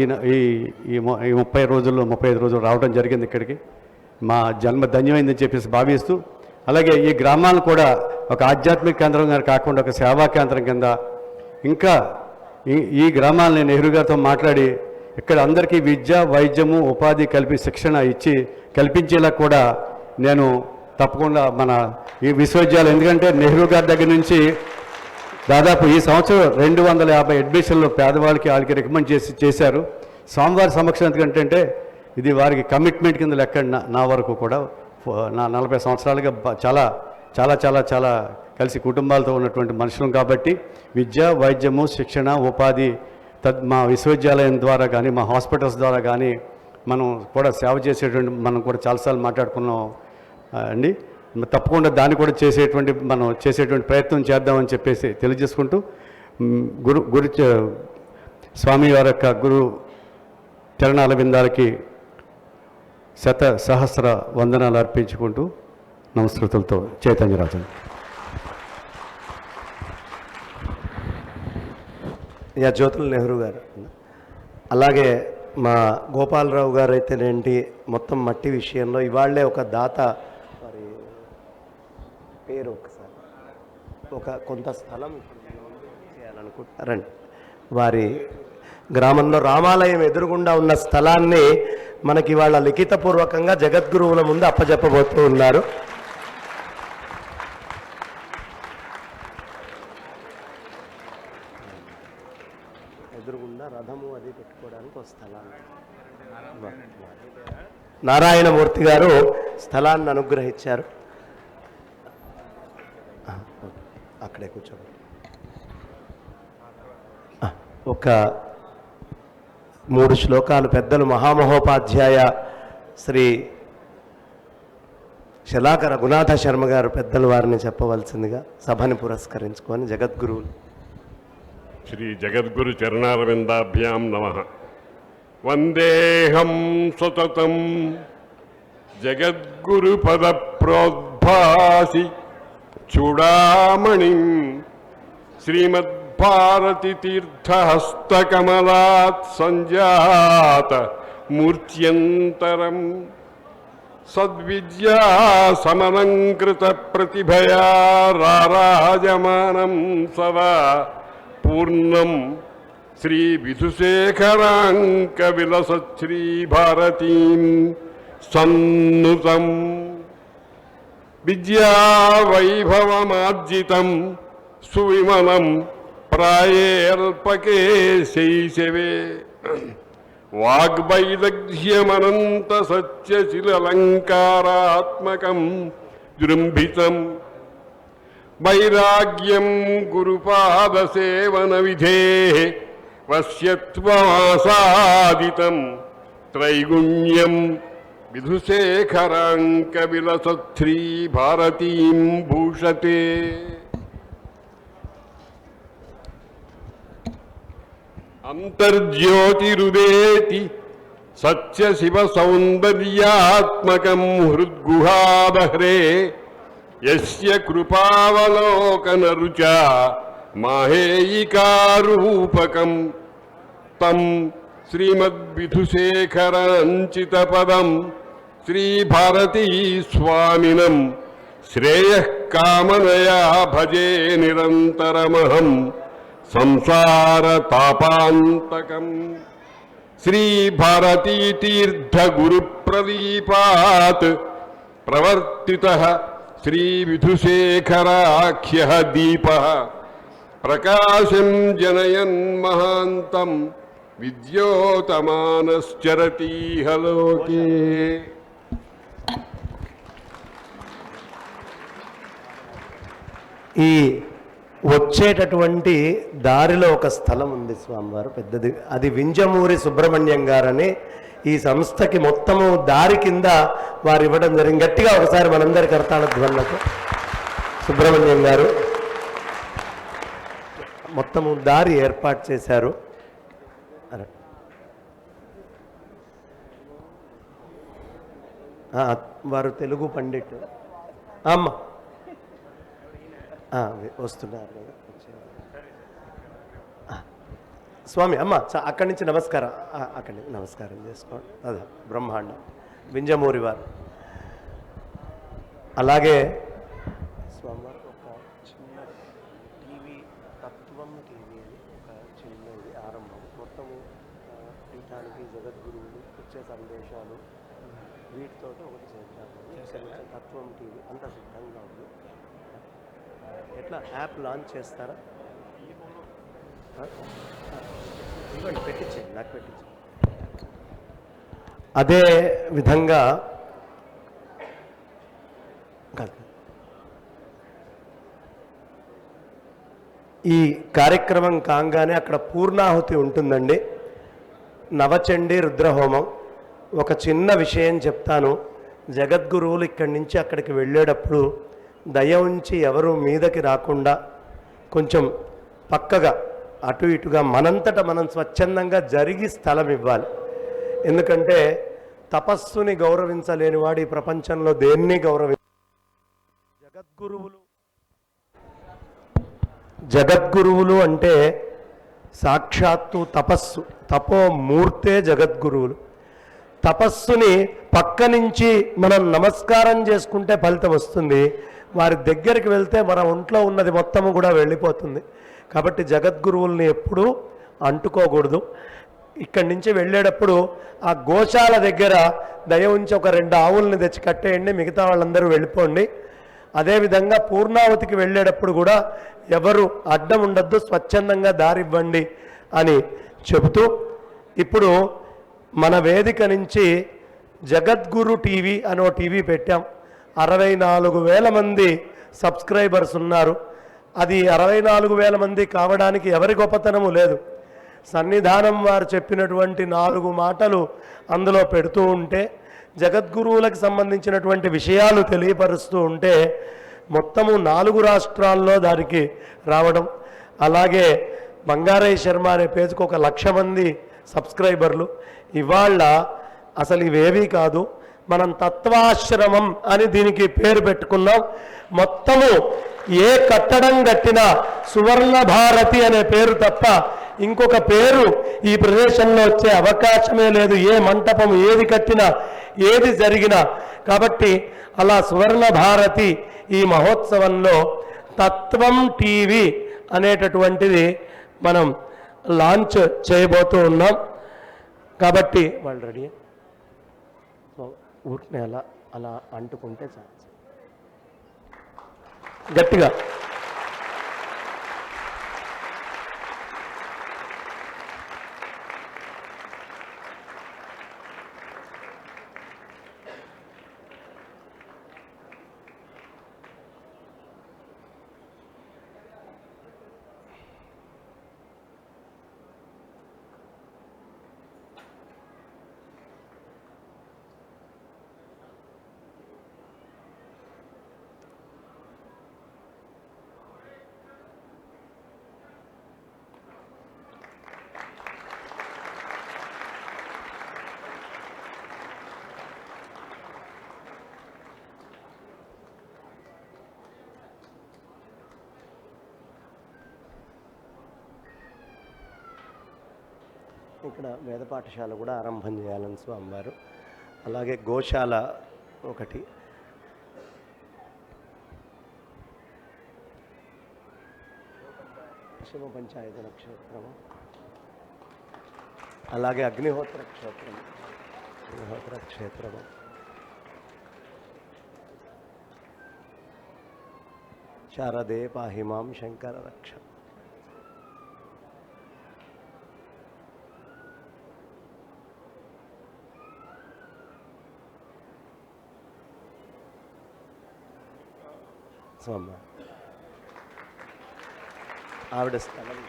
30 రోజుల్లో 35 రోజులు రావడం జరిగింది ఇక్కడికి. మా జన్మ ధన్యమైందని చెప్పేసి భావిస్తూ, అలాగే ఈ గ్రామాలను కూడా ఒక ఆధ్యాత్మిక కేంద్రంగా కాకుండా ఒక సేవా కేంద్రం కింద ఇంకా ఈ గ్రామాలని నెహ్రూ గారితో మాట్లాడి ఇక్కడ అందరికీ విద్య వైద్యము ఉపాధి శిక్షణ ఇచ్చి కల్పించేలా కూడా నేను తప్పకుండా మన ఈ విశ్వవిద్యాలయం, ఎందుకంటే నెహ్రూ గారి దగ్గర నుంచి దాదాపు ఈ సంవత్సరం 250 అడ్మిషన్లు పేదవాళ్ళకి వాళ్ళకి రికమెండ్ చేశారు. స్వామివారి సమక్షం ఎందుకంటే ఇది వారికి కమిట్మెంట్ కింద లెక్క. నా వరకు కూడా నా 40 సంవత్సరాలుగా చాలా చాలా చాలా చాలా కలిసి కుటుంబాలతో ఉన్నటువంటి మనుషులం కాబట్టి విద్య వైద్యము శిక్షణ ఉపాధి మా విశ్వవిద్యాలయం ద్వారా కానీ మా హాస్పిటల్స్ ద్వారా కానీ మనం కూడా సేవ చేసేటువంటి మనం కూడా చాలాసార్లు మాట్లాడుకున్నాం అండి. తప్పకుండా దాన్ని కూడా మనం చేసేటువంటి ప్రయత్నం చేద్దామని చెప్పేసి తెలియజేసుకుంటూ గురు స్వామి వారి యొక్క గురు చరణాల విందాలకి సహస్ర వందనాలు అర్పించుకుంటూ నమస్కృతులతో చైతన్యరాజన్. జ్యోతుల నెహ్రూ గారు, అలాగే మా గోపాలరావు గారు అయితేనేంటి మొత్తం మట్టి విషయంలో ఇవాళ్లే ఒక దాత వారి పేరు ఒకసారి కొంత స్థలం చేయాలనుకుంటున్నారండి. వారి గ్రామంలో రామాలయం ఎదురుగుండా ఉన్న స్థలాన్ని మనకి ఇవాళ లిఖితపూర్వకంగా జగద్గురువుల ముందు అప్పజెప్పబోతూ ఉన్నారు. ఎదురుగుండా రథము అది పెట్టుకోవడానికి ఒక స్థలాన్ని నారాయణమూర్తి గారు స్థలాన్ని అనుగ్రహించారు. అక్కడే కూర్చోండి. ఒక 3 శ్లోకాలు పెద్దలు మహామహోపాధ్యాయ శ్రీ శలాక రఘునాథ శర్మ గారు పెద్దలు వారిని చెప్పవలసిందిగా సభని పురస్కరించుకొని జగద్గురువులు. శ్రీ జగద్గురు చరణారవిందాభ్యాం నమః. వందేహం సతతం జగద్గురు పద ప్రోద్భాసి చూడామణిం శ్రీమద్భారతి తీర్థహస్తకమలాత్ సంజాత మూర్త్యంతరం సద్విద్యా సమలంకృత ప్రతిభయా రారాజమానం సదా పూర్ణం శ్రీ విధుశేఖరాంక విలసత్ శ్రీ భారతీం సన్నుతం విద్యా వైభవమార్జితం సువిమలం ప్రాయేల్పకే శైశవే వాగ్వైదగ్ధ్యమనంత సత్యశిలంకారాత్మకం జృంభితం వైరాగ్యం గురుపాదసేవన విధేః వశ్యత్వమాసాదితం త్రైగుణ్యం విధుశేఖరాంక విలసత్ శ్రీ భారతీం భూషతే. అంతర్జ్యోతిరుదేతి సత్యశివ సౌందర్యాత్మకం హృద్గుహాదహ్రే యస్య కృపావలోకన రుచా మాహేయికారూపకం తం శ్రీమద్విధుశేఖరాంచితపదం శ్రీభారతీ స్వామినం శ్రేయః కామనయా భజే నిరంతరమహం సంసారతాపాంతకం. శ్రీభారతీ తీర్థగురుప్రదీపాత్ ప్రవర్తితః శ్రీ విధుశేఖరాఖ్యః దీపః ప్రకాశం జనయన్ మహాంతం విద్యోతమానశ్చరతీహ లోకే. ఈ వచ్చేటటువంటి దారిలో ఒక స్థలం ఉంది స్వామివారు పెద్దది, అది వింజమూరి సుబ్రహ్మణ్యం గారని ఈ సంస్థకి మొత్తము దారి కింద వారు ఇవ్వడం జరిగింది. గట్టిగా ఒకసారి మనందరి కర్తాళ ధ్వనులతో సుబ్రహ్మణ్యం గారు మొత్తము దారి ఏర్పాటు చేశారు. వారు తెలుగు పండిట్ అమ్మ వస్తున్నారు కదా స్వామి. అమ్మ అక్కడి నుంచి నమస్కారం, అక్కడి నుంచి నమస్కారం చేసుకోండి. అదే బ్రహ్మాండం వింజమూరి వారు. అలాగే స్వామివారు ఒక చిన్న టీవీ, తత్వం టీవీ అని ఒక చిన్న ఇది ఆరంభం. మొత్తము పీఠానికి జగద్గురువులు వచ్చే సందేశాలు వీటితో ఒకటి చేద్దాము. తత్వం టీవీ అంత సిద్ధంగా ఉంది. ఎట్లా యాప్ లాంచ్ చేస్తారా? ఇవ్వండి, పెట్టించండి, నాకు పెట్టించండి. అదే విధంగా ఈ కార్యక్రమం కాగానే అక్కడ పూర్ణాహుతి ఉంటుందండి. నవచండీ రుద్రహోమం. ఒక చిన్న విషయం చెప్తాను. జగద్గురువులు ఇక్కడి నుంచి అక్కడికి వెళ్ళేటప్పుడు దయ ఉంచి ఎవరు మీదకి రాకుండా కొంచెం పక్కగా అటు ఇటుగా మనంతట మనం స్వచ్ఛందంగా జరిగి స్థలం ఇవ్వాలి. ఎందుకంటే తపస్సుని గౌరవించలేని వాడు ఈ ప్రపంచంలో దేన్ని జగద్గురువులు అంటే సాక్షాత్తు తపస్సు, తపోమూర్తే జగద్గురువులు. తపస్సుని పక్క నుంచి మనం నమస్కారం చేసుకుంటే ఫలితం వస్తుంది. వారి దగ్గరికి వెళ్తే మన ఒంట్లో ఉన్నది మొత్తము కూడా వెళ్ళిపోతుంది. కాబట్టి జగద్గురువుల్ని ఎప్పుడూ అంటుకోకూడదు. ఇక్కడి నుంచి వెళ్ళేటప్పుడు ఆ గోశాల దగ్గర దయ ఉంచి ఒక 2 ఆవుల్ని తెచ్చి కట్టేయండి, మిగతా వాళ్ళందరూ వెళ్ళిపోండి. అదేవిధంగా పూర్ణావతికి వెళ్ళేటప్పుడు కూడా ఎవరు అడ్డం ఉండద్దు, స్వచ్ఛందంగా దారివ్వండి అని చెబుతూ ఇప్పుడు మన వేదిక నుంచి జగద్గురు టీవీ అనో టీవీ పెట్టాం. 64,000 మంది సబ్స్క్రైబర్స్ ఉన్నారు. అది 64,000 మంది కావడానికి ఎవరి గొప్పతనము లేదు. సన్నిధానం వారు చెప్పినటువంటి 4 మాటలు అందులో పెడుతూ ఉంటే, జగద్గురువులకు సంబంధించినటువంటి విషయాలు తెలియపరుస్తూ ఉంటే మొత్తము 4 రాష్ట్రాల్లో దానికి రావడం. అలాగే బంగారయ్య శర్మ అనే పేజీకి 1,00,000 మంది సబ్స్క్రైబర్లు. ఇవాళ అసలు ఇవేవీ కాదు, మనం తత్వాశ్రమం అని దీనికి పేరు పెట్టుకున్నాం. మొత్తము ఏ కట్టడం కట్టినా సువర్ణ భారతి అనే పేరు తప్ప ఇంకొక పేరు ఈ ప్రదేశంలో వచ్చే అవకాశమే లేదు. ఏ మంటపం ఏది కట్టినా ఏది జరిగినా. కాబట్టి అలా సువర్ణ భారతి ఈ మహోత్సవంలో తత్వం టీవీ అనేటటువంటిది మనం లాంచ్ చేయబోతూ ఉన్నాం. కాబట్టి వాళ్ళు రెడీ ఊరిని అలా అలా అంటుకుంటే చాలు గట్టిగా. ఇక్కడ వేద పాఠశాల కూడా ఆరంభం చేయాలని స్వామివారు. అలాగే గోశాల ఒకటి. పశ్చిమ పంచాయతన క్షేత్రము, అలాగే అగ్నిహోత్ర క్షేత్రము. శారదే పాహి మాం శంకర రక్ష. స్వామి ఆవిడ స్థలం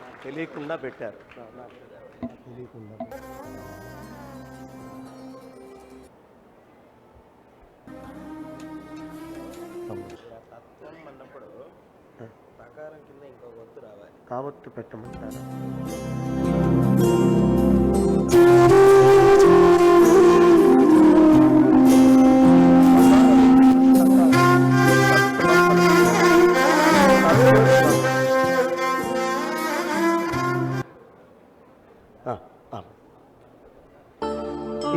నాకు తెలియకుండా పెట్టారు. తెలియకుండా అన్నప్పుడు ప్రకారం కింద ఇంకో గొంతు రావాలి కాబట్టి పెట్టమంటారు.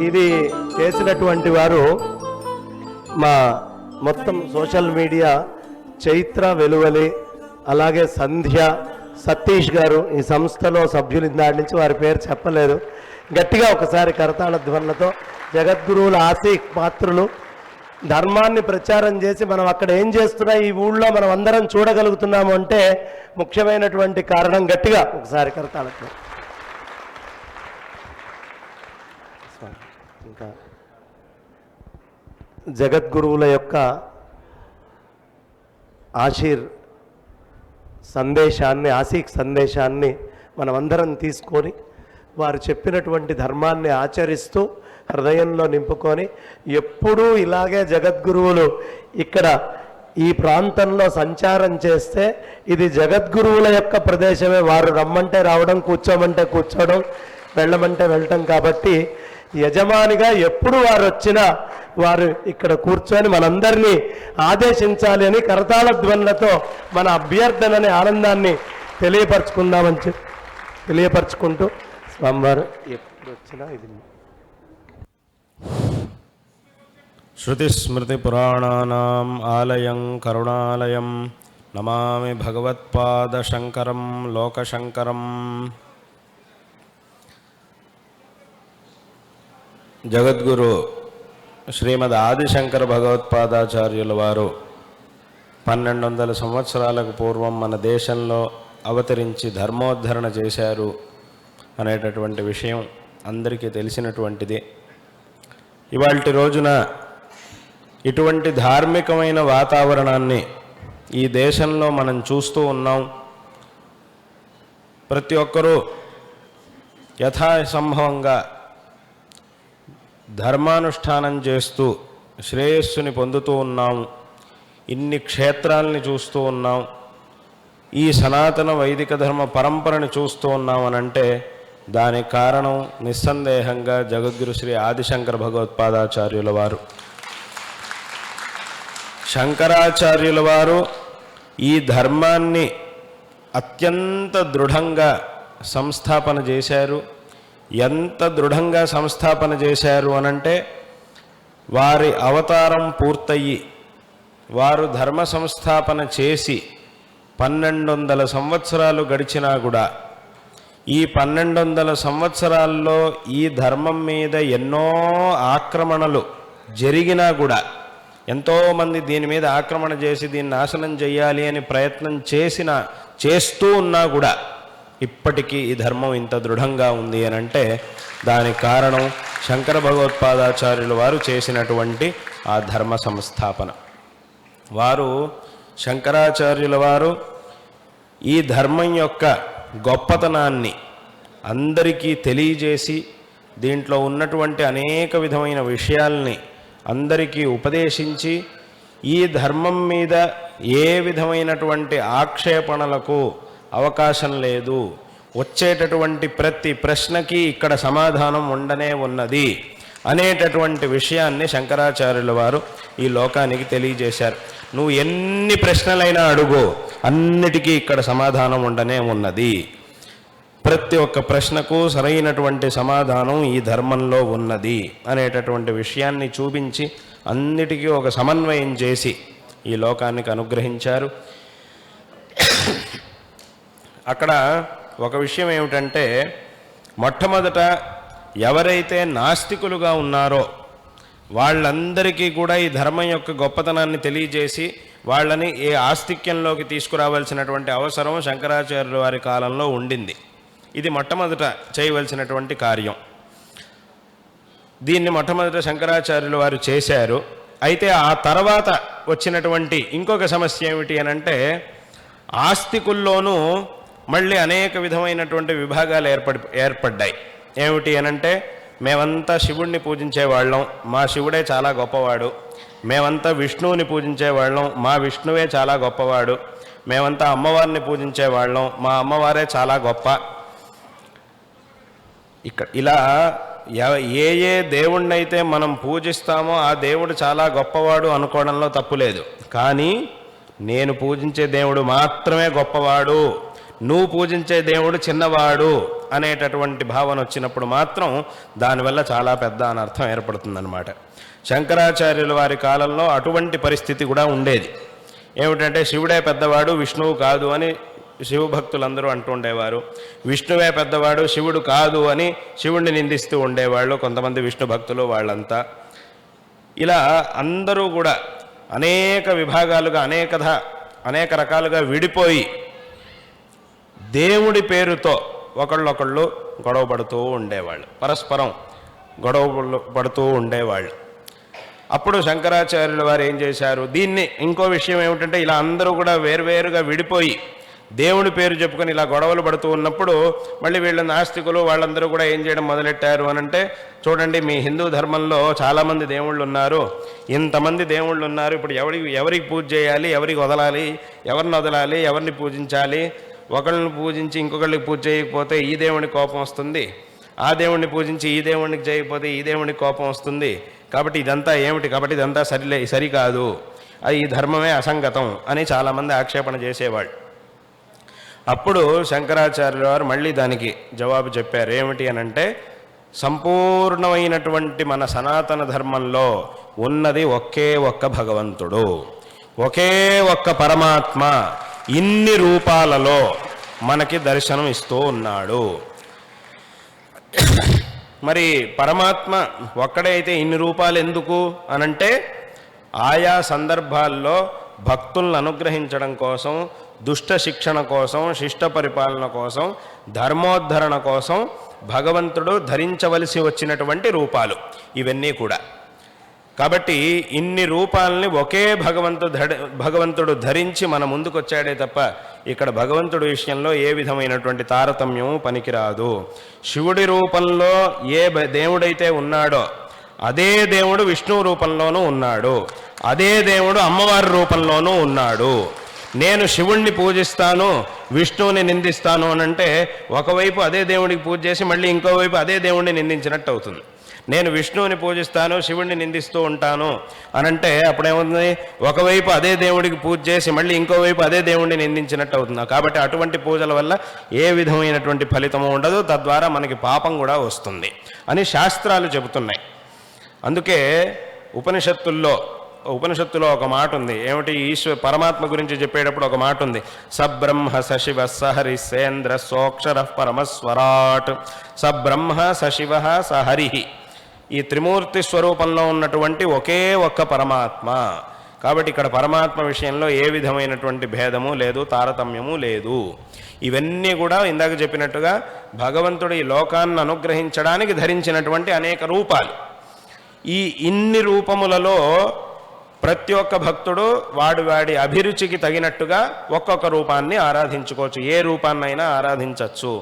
ఇది చేసినటువంటి వారు మా మొత్తం సోషల్ మీడియా చైత్ర వెలువలి, అలాగే సంధ్య, సతీష్ గారు ఈ సంస్థలో సభ్యులు దాని నుంచి వారి పేరు చెప్పలేదు. గట్టిగా ఒకసారి కరతాళ ధ్వనులతో జగద్గురువుల ఆశీక్ పాత్రులు ధర్మాన్ని ప్రచారం చేసి మనం అక్కడ ఏం చేస్తున్నా ఈ ఊళ్ళో మనం అందరం చూడగలుగుతున్నాము అంటే ముఖ్యమైనటువంటి కారణం. గట్టిగా ఒకసారి కరతాళతో. ఇంకా జగద్గురువుల యొక్క ఆశీక్ సందేశాన్ని మనమందరం తీసుకొని వారు చెప్పినటువంటి ధర్మాన్ని ఆచరిస్తూ హృదయంలో నింపుకొని ఎప్పుడూ ఇలాగే జగద్గురువులు ఇక్కడ ఈ ప్రాంతంలో సంచారం చేస్తే ఇది జగద్గురువుల యొక్క ప్రదేశమే. వారు రమ్మంటే రావడం, కూర్చోమంటే కూర్చోవడం, వెళ్ళమంటే వెళ్ళటం. కాబట్టి యజమానిగా ఎప్పుడు వారు వచ్చినా వారు ఇక్కడ కూర్చొని మనందరినీ ఆదేశించాలి అని కరతాళ ధ్వనులతో మన అభ్యర్థనని ఆనందాన్ని తెలియపరచుకుంటూ స్వామివారు ఎప్పుడు వచ్చినా ఇది శృతిస్మృతిపురాణానాం ఆలయం కరుణాలయం నమామి భగవత్పాదశంకరం లోకశంకరం. జగద్గురు శ్రీమద్ ఆదిశంకర భగవత్పాదాచార్యుల వారు 1200 సంవత్సరాలకు పూర్వం మన దేశంలో అవతరించి ధర్మోద్ధరణ చేశారు అనేటటువంటి విషయం అందరికీ తెలిసినటువంటిది. ఇవాల్టి రోజున ఇటువంటి ధార్మికమైన వాతావరణాన్ని ఈ దేశంలో మనం చూస్తూ ఉన్నాం. ప్రతి ఒక్కరూ యథాసంభవంగా ధర్మానుష్ఠానం చేస్తూ శ్రేయస్సుని పొందుతూ ఉన్నాం. ఇన్ని క్షేత్రాలని చూస్తూ ఉన్నాం. ఈ సనాతన వైదిక ధర్మ పరంపరని చూస్తూ ఉన్నామనంటే దానికి కారణం నిస్సందేహంగా జగద్గురు శ్రీ ఆదిశంకర భగవత్పాదాచార్యుల వారు. శంకరాచార్యుల వారు ఈ ధర్మాన్ని అత్యంత దృఢంగా సంస్థాపన చేశారు. ఎంత దృఢంగా సంస్థాపన చేశారు అనంటే వారి అవతారం పూర్తయి వారు ధర్మ సంస్థాపన చేసి 1200 సంవత్సరాలు గడిచినా కూడా ఈ 1200 సంవత్సరాల్లో ఈ ధర్మం మీద ఎన్నో ఆక్రమణలు జరిగినా కూడా, ఎంతోమంది దీని మీద ఆక్రమణ చేసి దీన్ని నాశనం చేయాలి అని ప్రయత్నం చేస్తూ ఉన్నా కూడా ఇప్పటికీ ఈ ధర్మం ఇంత దృఢంగా ఉంది అని అంటే దానికి కారణం శంకర భగవత్పాదాచార్యుల వారు చేసినటువంటి ఆ ధర్మ సంస్థాపన. వారు శంకరాచార్యుల వారు ఈ ధర్మం యొక్క గొప్పతనాన్ని అందరికీ తెలియజేసి దీంట్లో ఉన్నటువంటి అనేక విధమైన విషయాల్ని అందరికీ ఉపదేశించి ఈ ధర్మం మీద ఏ విధమైనటువంటి ఆక్షేపణలకు అవకాశం లేదు, వచ్చేటటువంటి ప్రతి ప్రశ్నకి ఇక్కడ సమాధానం ఉండనే ఉన్నది అనేటటువంటి విషయాన్ని శంకరాచార్యుల వారు ఈ లోకానికి తెలియజేశారు. నువ్వు ఎన్ని ప్రశ్నలైనా అడుగు, అన్నిటికీ ఇక్కడ సమాధానం ఉండనే ఉన్నది. ప్రతి ఒక్క ప్రశ్నకు సరైనటువంటి సమాధానం ఈ ధర్మంలో ఉన్నది అనేటటువంటి విషయాన్ని చూపించి అన్నిటికీ ఒక సమన్వయం చేసి ఈ లోకానికి అనుగ్రహించారు. అక్కడ ఒక విషయం ఏమిటంటే, మొట్టమొదట ఎవరైతే నాస్తికులుగా ఉన్నారో వాళ్ళందరికీ కూడా ఈ ధర్మం యొక్క గొప్పతనాన్ని తెలియజేసి వాళ్ళని ఏ ఆస్తిక్యంలోకి తీసుకురావాల్సినటువంటి అవసరం శంకరాచార్యుల వారి కాలంలో ఉండింది. ఇది మొట్టమొదట చేయవలసినటువంటి కార్యం. దీన్ని మొట్టమొదట శంకరాచార్యుల వారు చేశారు. అయితే ఆ తర్వాత వచ్చినటువంటి ఇంకొక సమస్య ఏమిటి అనంటే, ఆస్తికుల్లోనూ మళ్ళీ అనేక విధమైనటువంటి విభాగాలు ఏర్పడ్డాయి. ఏమిటి అనంటే, మేమంతా శివుణ్ణి పూజించేవాళ్ళం, మా శివుడే చాలా గొప్పవాడు. మేమంతా విష్ణువుని పూజించేవాళ్ళం, మా విష్ణువే చాలా గొప్పవాడు. మేమంతా అమ్మవారిని పూజించేవాళ్ళం, మా అమ్మవారే చాలా గొప్ప. ఇక్కడ ఇలా ఏ ఏ దేవుణ్ణైతే మనం పూజిస్తామో ఆ దేవుడు చాలా గొప్పవాడు అనుకోవడంలో తప్పులేదు. కానీ నేను పూజించే దేవుడు మాత్రమే గొప్పవాడు, నువ్వు పూజించే దేవుడు చిన్నవాడు అనేటటువంటి భావన వచ్చినప్పుడు మాత్రం దానివల్ల చాలా పెద్ద అనర్థం ఏర్పడుతుందన్నమాట. శంకరాచార్యుల వారి కాలంలో అటువంటి పరిస్థితి కూడా ఉండేది. ఏమిటంటే, శివుడే పెద్దవాడు విష్ణువు కాదు అని శివభక్తులందరూ అంటూ ఉండేవారు. విష్ణువే పెద్దవాడు శివుడు కాదు అని శివుణ్ణి నిందిస్తూ ఉండేవాళ్ళు కొంతమంది విష్ణు భక్తులు వాళ్ళంతా. ఇలా అందరూ కూడా అనేక విభాగాలుగా అనేక రకాలుగా విడిపోయి దేవుడి పేరుతో ఒకళ్ళొకళ్ళు గొడవ పడుతూ ఉండేవాళ్ళు, పరస్పరం గొడవ పడుతూ ఉండేవాళ్ళు. అప్పుడు శంకరాచార్యుల వారు ఏం చేశారు, దీన్ని ఇంకో విషయం ఏమిటంటే, ఇలా అందరూ కూడా వేరువేరుగా విడిపోయి దేవుడి పేరు చెప్పుకొని ఇలా గొడవలు పడుతూ ఉన్నప్పుడు మళ్ళీ వీళ్ళు నాస్తికులు వాళ్ళందరూ కూడా ఏం చేయడం మొదలెట్టారు అనంటే, చూడండి మీ హిందూ ధర్మంలో చాలామంది దేవుళ్ళు ఉన్నారు, ఇంతమంది దేవుళ్ళు ఉన్నారు, ఇప్పుడు ఎవరికి పూజ చేయాలి, ఎవరికి వదలాలి, ఎవరిని పూజించాలి, ఒకళ్ళని పూజించి ఇంకొకళ్ళకి పూజ చేయకపోతే ఈ దేవునికి కోపం వస్తుంది, ఆ దేవుణ్ణి పూజించి ఈ దేవునికి చేయకపోతే ఈ దేవునికి కోపం వస్తుంది, కాబట్టి ఇదంతా ఏమిటి, కాబట్టి ఇదంతా సరికాదు, అది ఈ ధర్మమే అసంగతం అని చాలామంది ఆక్షేపణ చేసేవాళ్ళు. అప్పుడు శంకరాచార్యుల వారు మళ్ళీ దానికి జవాబు చెప్పారు. ఏమిటి అనంటే, సంపూర్ణమైనటువంటి మన సనాతన ధర్మంలో ఉన్నది ఒకే ఒక్క భగవంతుడు, ఒకే ఒక్క పరమాత్మ ఇన్ని రూపాలలో మనకి దర్శనం ఇస్తూ ఉన్నాడు. మరి పరమాత్మ ఒక్కడే అయితే ఇన్ని రూపాలు ఎందుకు అనంటే, ఆయా సందర్భాల్లో భక్తులను అనుగ్రహించడం కోసం, దుష్ట శిక్షణ కోసం, శిష్ట పరిపాలన కోసం, ధర్మోద్ధరణ కోసం భగవంతుడు ధరించవలసి వచ్చినటువంటి రూపాలు ఇవన్నీ కూడా. కాబట్టి ఇన్ని రూపాలని ఒకే భగవంతుడు ధరించి మన ముందుకు వచ్చాడే తప్ప ఇక్కడ భగవంతుడి విషయంలో ఏ విధమైనటువంటి తారతమ్యము పనికిరాదు. శివుడి రూపంలో ఏ దేవుడైతే ఉన్నాడో అదే దేవుడు విష్ణువు రూపంలోనూ ఉన్నాడు, అదే దేవుడు అమ్మవారి రూపంలోనూ ఉన్నాడు. నేను శివుణ్ణి పూజిస్తాను విష్ణువుని నిందిస్తాను అనంటే ఒకవైపు అదే దేవుడికి పూజ చేసి మళ్ళీ ఇంకోవైపు అదే దేవుణ్ణి నిందించినట్టు అవుతుంది. నేను విష్ణువుని పూజిస్తాను శివుణ్ణి నిందిస్తూ ఉంటాను అనంటే అప్పుడేముంది, ఒకవైపు అదే దేవుడికి పూజ చేసి మళ్ళీ ఇంకోవైపు అదే దేవుణ్ణి నిందించినట్టు అవుతుంది. కాబట్టి అటువంటి పూజల వల్ల ఏ విధమైనటువంటి ఫలితము ఉండదు, తద్వారా మనకి పాపం కూడా వస్తుంది అని శాస్త్రాలు చెబుతున్నాయి. అందుకే ఉపనిషత్తులో ఒక మాట ఉంది. ఏమిటి, పరమాత్మ గురించి చెప్పేటప్పుడు ఒక మాట ఉంది, సబ్రహ్మ సశివ సహరి సేంద్ర సోక్షర పరమస్వరాట్. సబ్రహ్మ సశివ సహరి, ఈ త్రిమూర్తి స్వరూపంలో ఉన్నటువంటి ఒకే ఒక్క పరమాత్మ. కాబట్టి ఇక్కడ పరమాత్మ విషయంలో ఏ విధమైనటువంటి భేదము లేదు, తారతమ్యము లేదు. ఇవన్నీ కూడా ఇందాక చెప్పినట్టుగా భగవంతుడు ఈ లోకాన్ని అనుగ్రహించడానికి ధరించినటువంటి అనేక రూపాలు. ఈ ఇన్ని రూపములలో ప్రతి ఒక్క భక్తుడు వాడి అభిరుచికి తగినట్టుగా ఒక్కొక్క రూపాన్ని ఆరాధించుకోవచ్చు. ఏ రూపాన్నైనా ఆరాధించవచ్చు.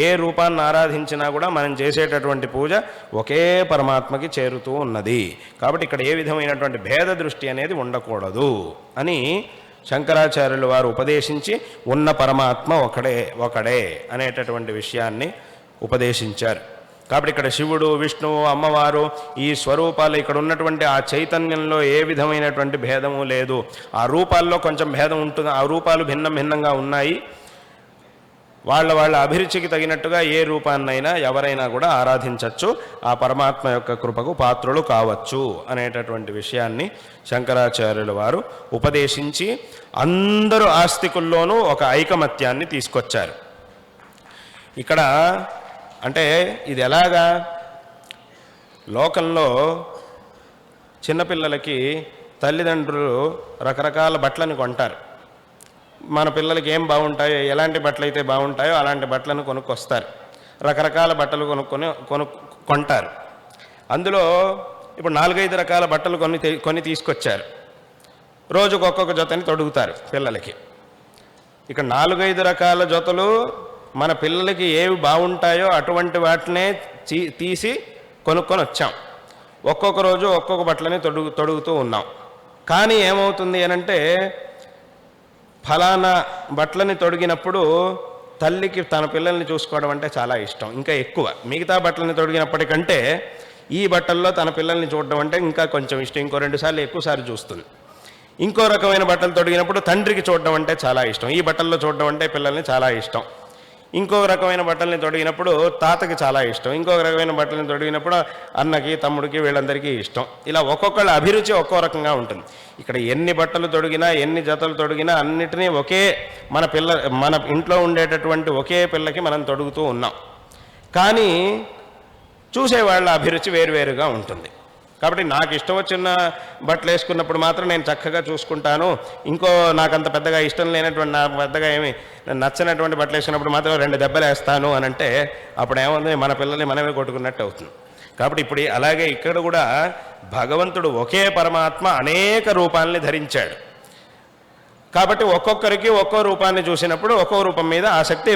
ఏ రూపాన్ని ఆరాధించినా కూడా మనం చేసేటటువంటి పూజ ఒకే పరమాత్మకి చేరుతూ ఉన్నది. కాబట్టి ఇక్కడ ఏ విధమైనటువంటి భేద దృష్టి అనేది ఉండకూడదు అని శంకరాచార్యులు వారు ఉపదేశించి ఉన్న పరమాత్మ ఒకడే అనేటటువంటి విషయాన్ని ఉపదేశించారు. కాబట్టి ఇక్కడ శివుడు, విష్ణువు, అమ్మవారు ఈ స్వరూపాలు ఇక్కడ ఉన్నటువంటి ఆ చైతన్యంలో ఏ విధమైనటువంటి భేదము లేదు. ఆ రూపాల్లో కొంచెం భేదం ఉంటుంది, ఆ రూపాలు భిన్నంగా ఉన్నాయి. వాళ్ళ అభిరుచికి తగినట్టుగా ఏ రూపాన్నైనా ఎవరైనా కూడా ఆరాధించవచ్చు, ఆ పరమాత్మ యొక్క కృపకు పాత్రులు కావచ్చు అనేటటువంటి విషయాన్ని శంకరాచార్యుల వారు ఉపదేశించి అందరూ ఆస్తికుల్లోనూ ఒక ఐకమత్యాన్ని తీసుకొచ్చారు. ఇక్కడ అంటే ఇది ఎలాగా, లోకంలో చిన్నపిల్లలకి తల్లిదండ్రులు రకరకాల బట్టలను కొంటారు. మన పిల్లలకి ఏం బాగుంటాయో, ఎలాంటి బట్టలు అయితే బాగుంటాయో అలాంటి బట్టలను కొనుక్కొస్తారు. రకరకాల బట్టలు కొంటారు. అందులో ఇప్పుడు 4-5 రకాల బట్టలు కొని తీసుకొచ్చారు. రోజుకు ఒక్కొక్క జతని తొడుగుతారు పిల్లలకి. ఇక 4-5 రకాల జతలు మన పిల్లలకి ఏవి బాగుంటాయో అటువంటి వాటినే తీసి కొనుక్కొని వచ్చాం. ఒక్కొక్క రోజు ఒక్కొక్క బట్టలని తొడుగుతూ ఉన్నాం. కానీ ఏమవుతుంది అనంటే, ఫలానా బట్టలని తొడిగినప్పుడు తల్లికి తన పిల్లల్ని చూసుకోవడం అంటే చాలా ఇష్టం, ఇంకా ఎక్కువ. మిగతా బట్టలని తొడిగినప్పటికంటే ఈ బట్టల్లో తన పిల్లల్ని చూడడం అంటే ఇంకా కొంచెం ఇష్టం, ఇంకో 2 సార్లు ఎక్కువసార్లు చూస్తుంది. ఇంకో రకమైన బట్టలు తొడిగినప్పుడు తండ్రికి చూడడం అంటే చాలా ఇష్టం, ఈ బట్టల్లో చూడడం అంటే పిల్లల్ని చాలా ఇష్టం. ఇంకో రకమైన బట్టల్ని తొడిగినప్పుడు తాతకి చాలా ఇష్టం, ఇంకో రకమైన బట్టల్ని తొడిగినప్పుడు అన్నకి, తమ్ముడికి, వీళ్ళందరికీ ఇష్టం. ఇలా ఒక్కొక్కళ్ళ అభిరుచి ఒక్కో రకంగా ఉంటుంది. ఇక్కడ ఎన్ని బట్టలు తొడిగినా, ఎన్ని జతలు తొడిగినా అన్నిటినీ మన ఇంట్లో ఉండేటటువంటి ఒకే పిల్లకి మనం తొడుగుతూ ఉన్నాం. కానీ చూసేవాళ్ళ అభిరుచి వేరువేరుగా ఉంటుంది. కాబట్టి నాకు ఇష్టం వచ్చిన బట్టలు వేసుకున్నప్పుడు మాత్రం నేను చక్కగా చూసుకుంటాను, ఇంకో నాకంత పెద్దగా ఇష్టం లేనటువంటి, నాకు పెద్దగా ఏమి నచ్చనటువంటి బట్టలు వేసుకున్నప్పుడు మాత్రం 2 దెబ్బలు వేస్తాను అని అంటే అప్పుడు ఏముంది, మన పిల్లల్ని మనమే కొట్టుకున్నట్టు అవుతుంది. కాబట్టి ఇప్పుడు అలాగే ఇక్కడ కూడా భగవంతుడు ఒకే పరమాత్మ అనేక రూపాలని ధరించాడు. కాబట్టి ఒక్కొక్కరికి ఒక్కో రూపాన్ని చూసినప్పుడు ఒక్కో రూపం మీద ఆసక్తి,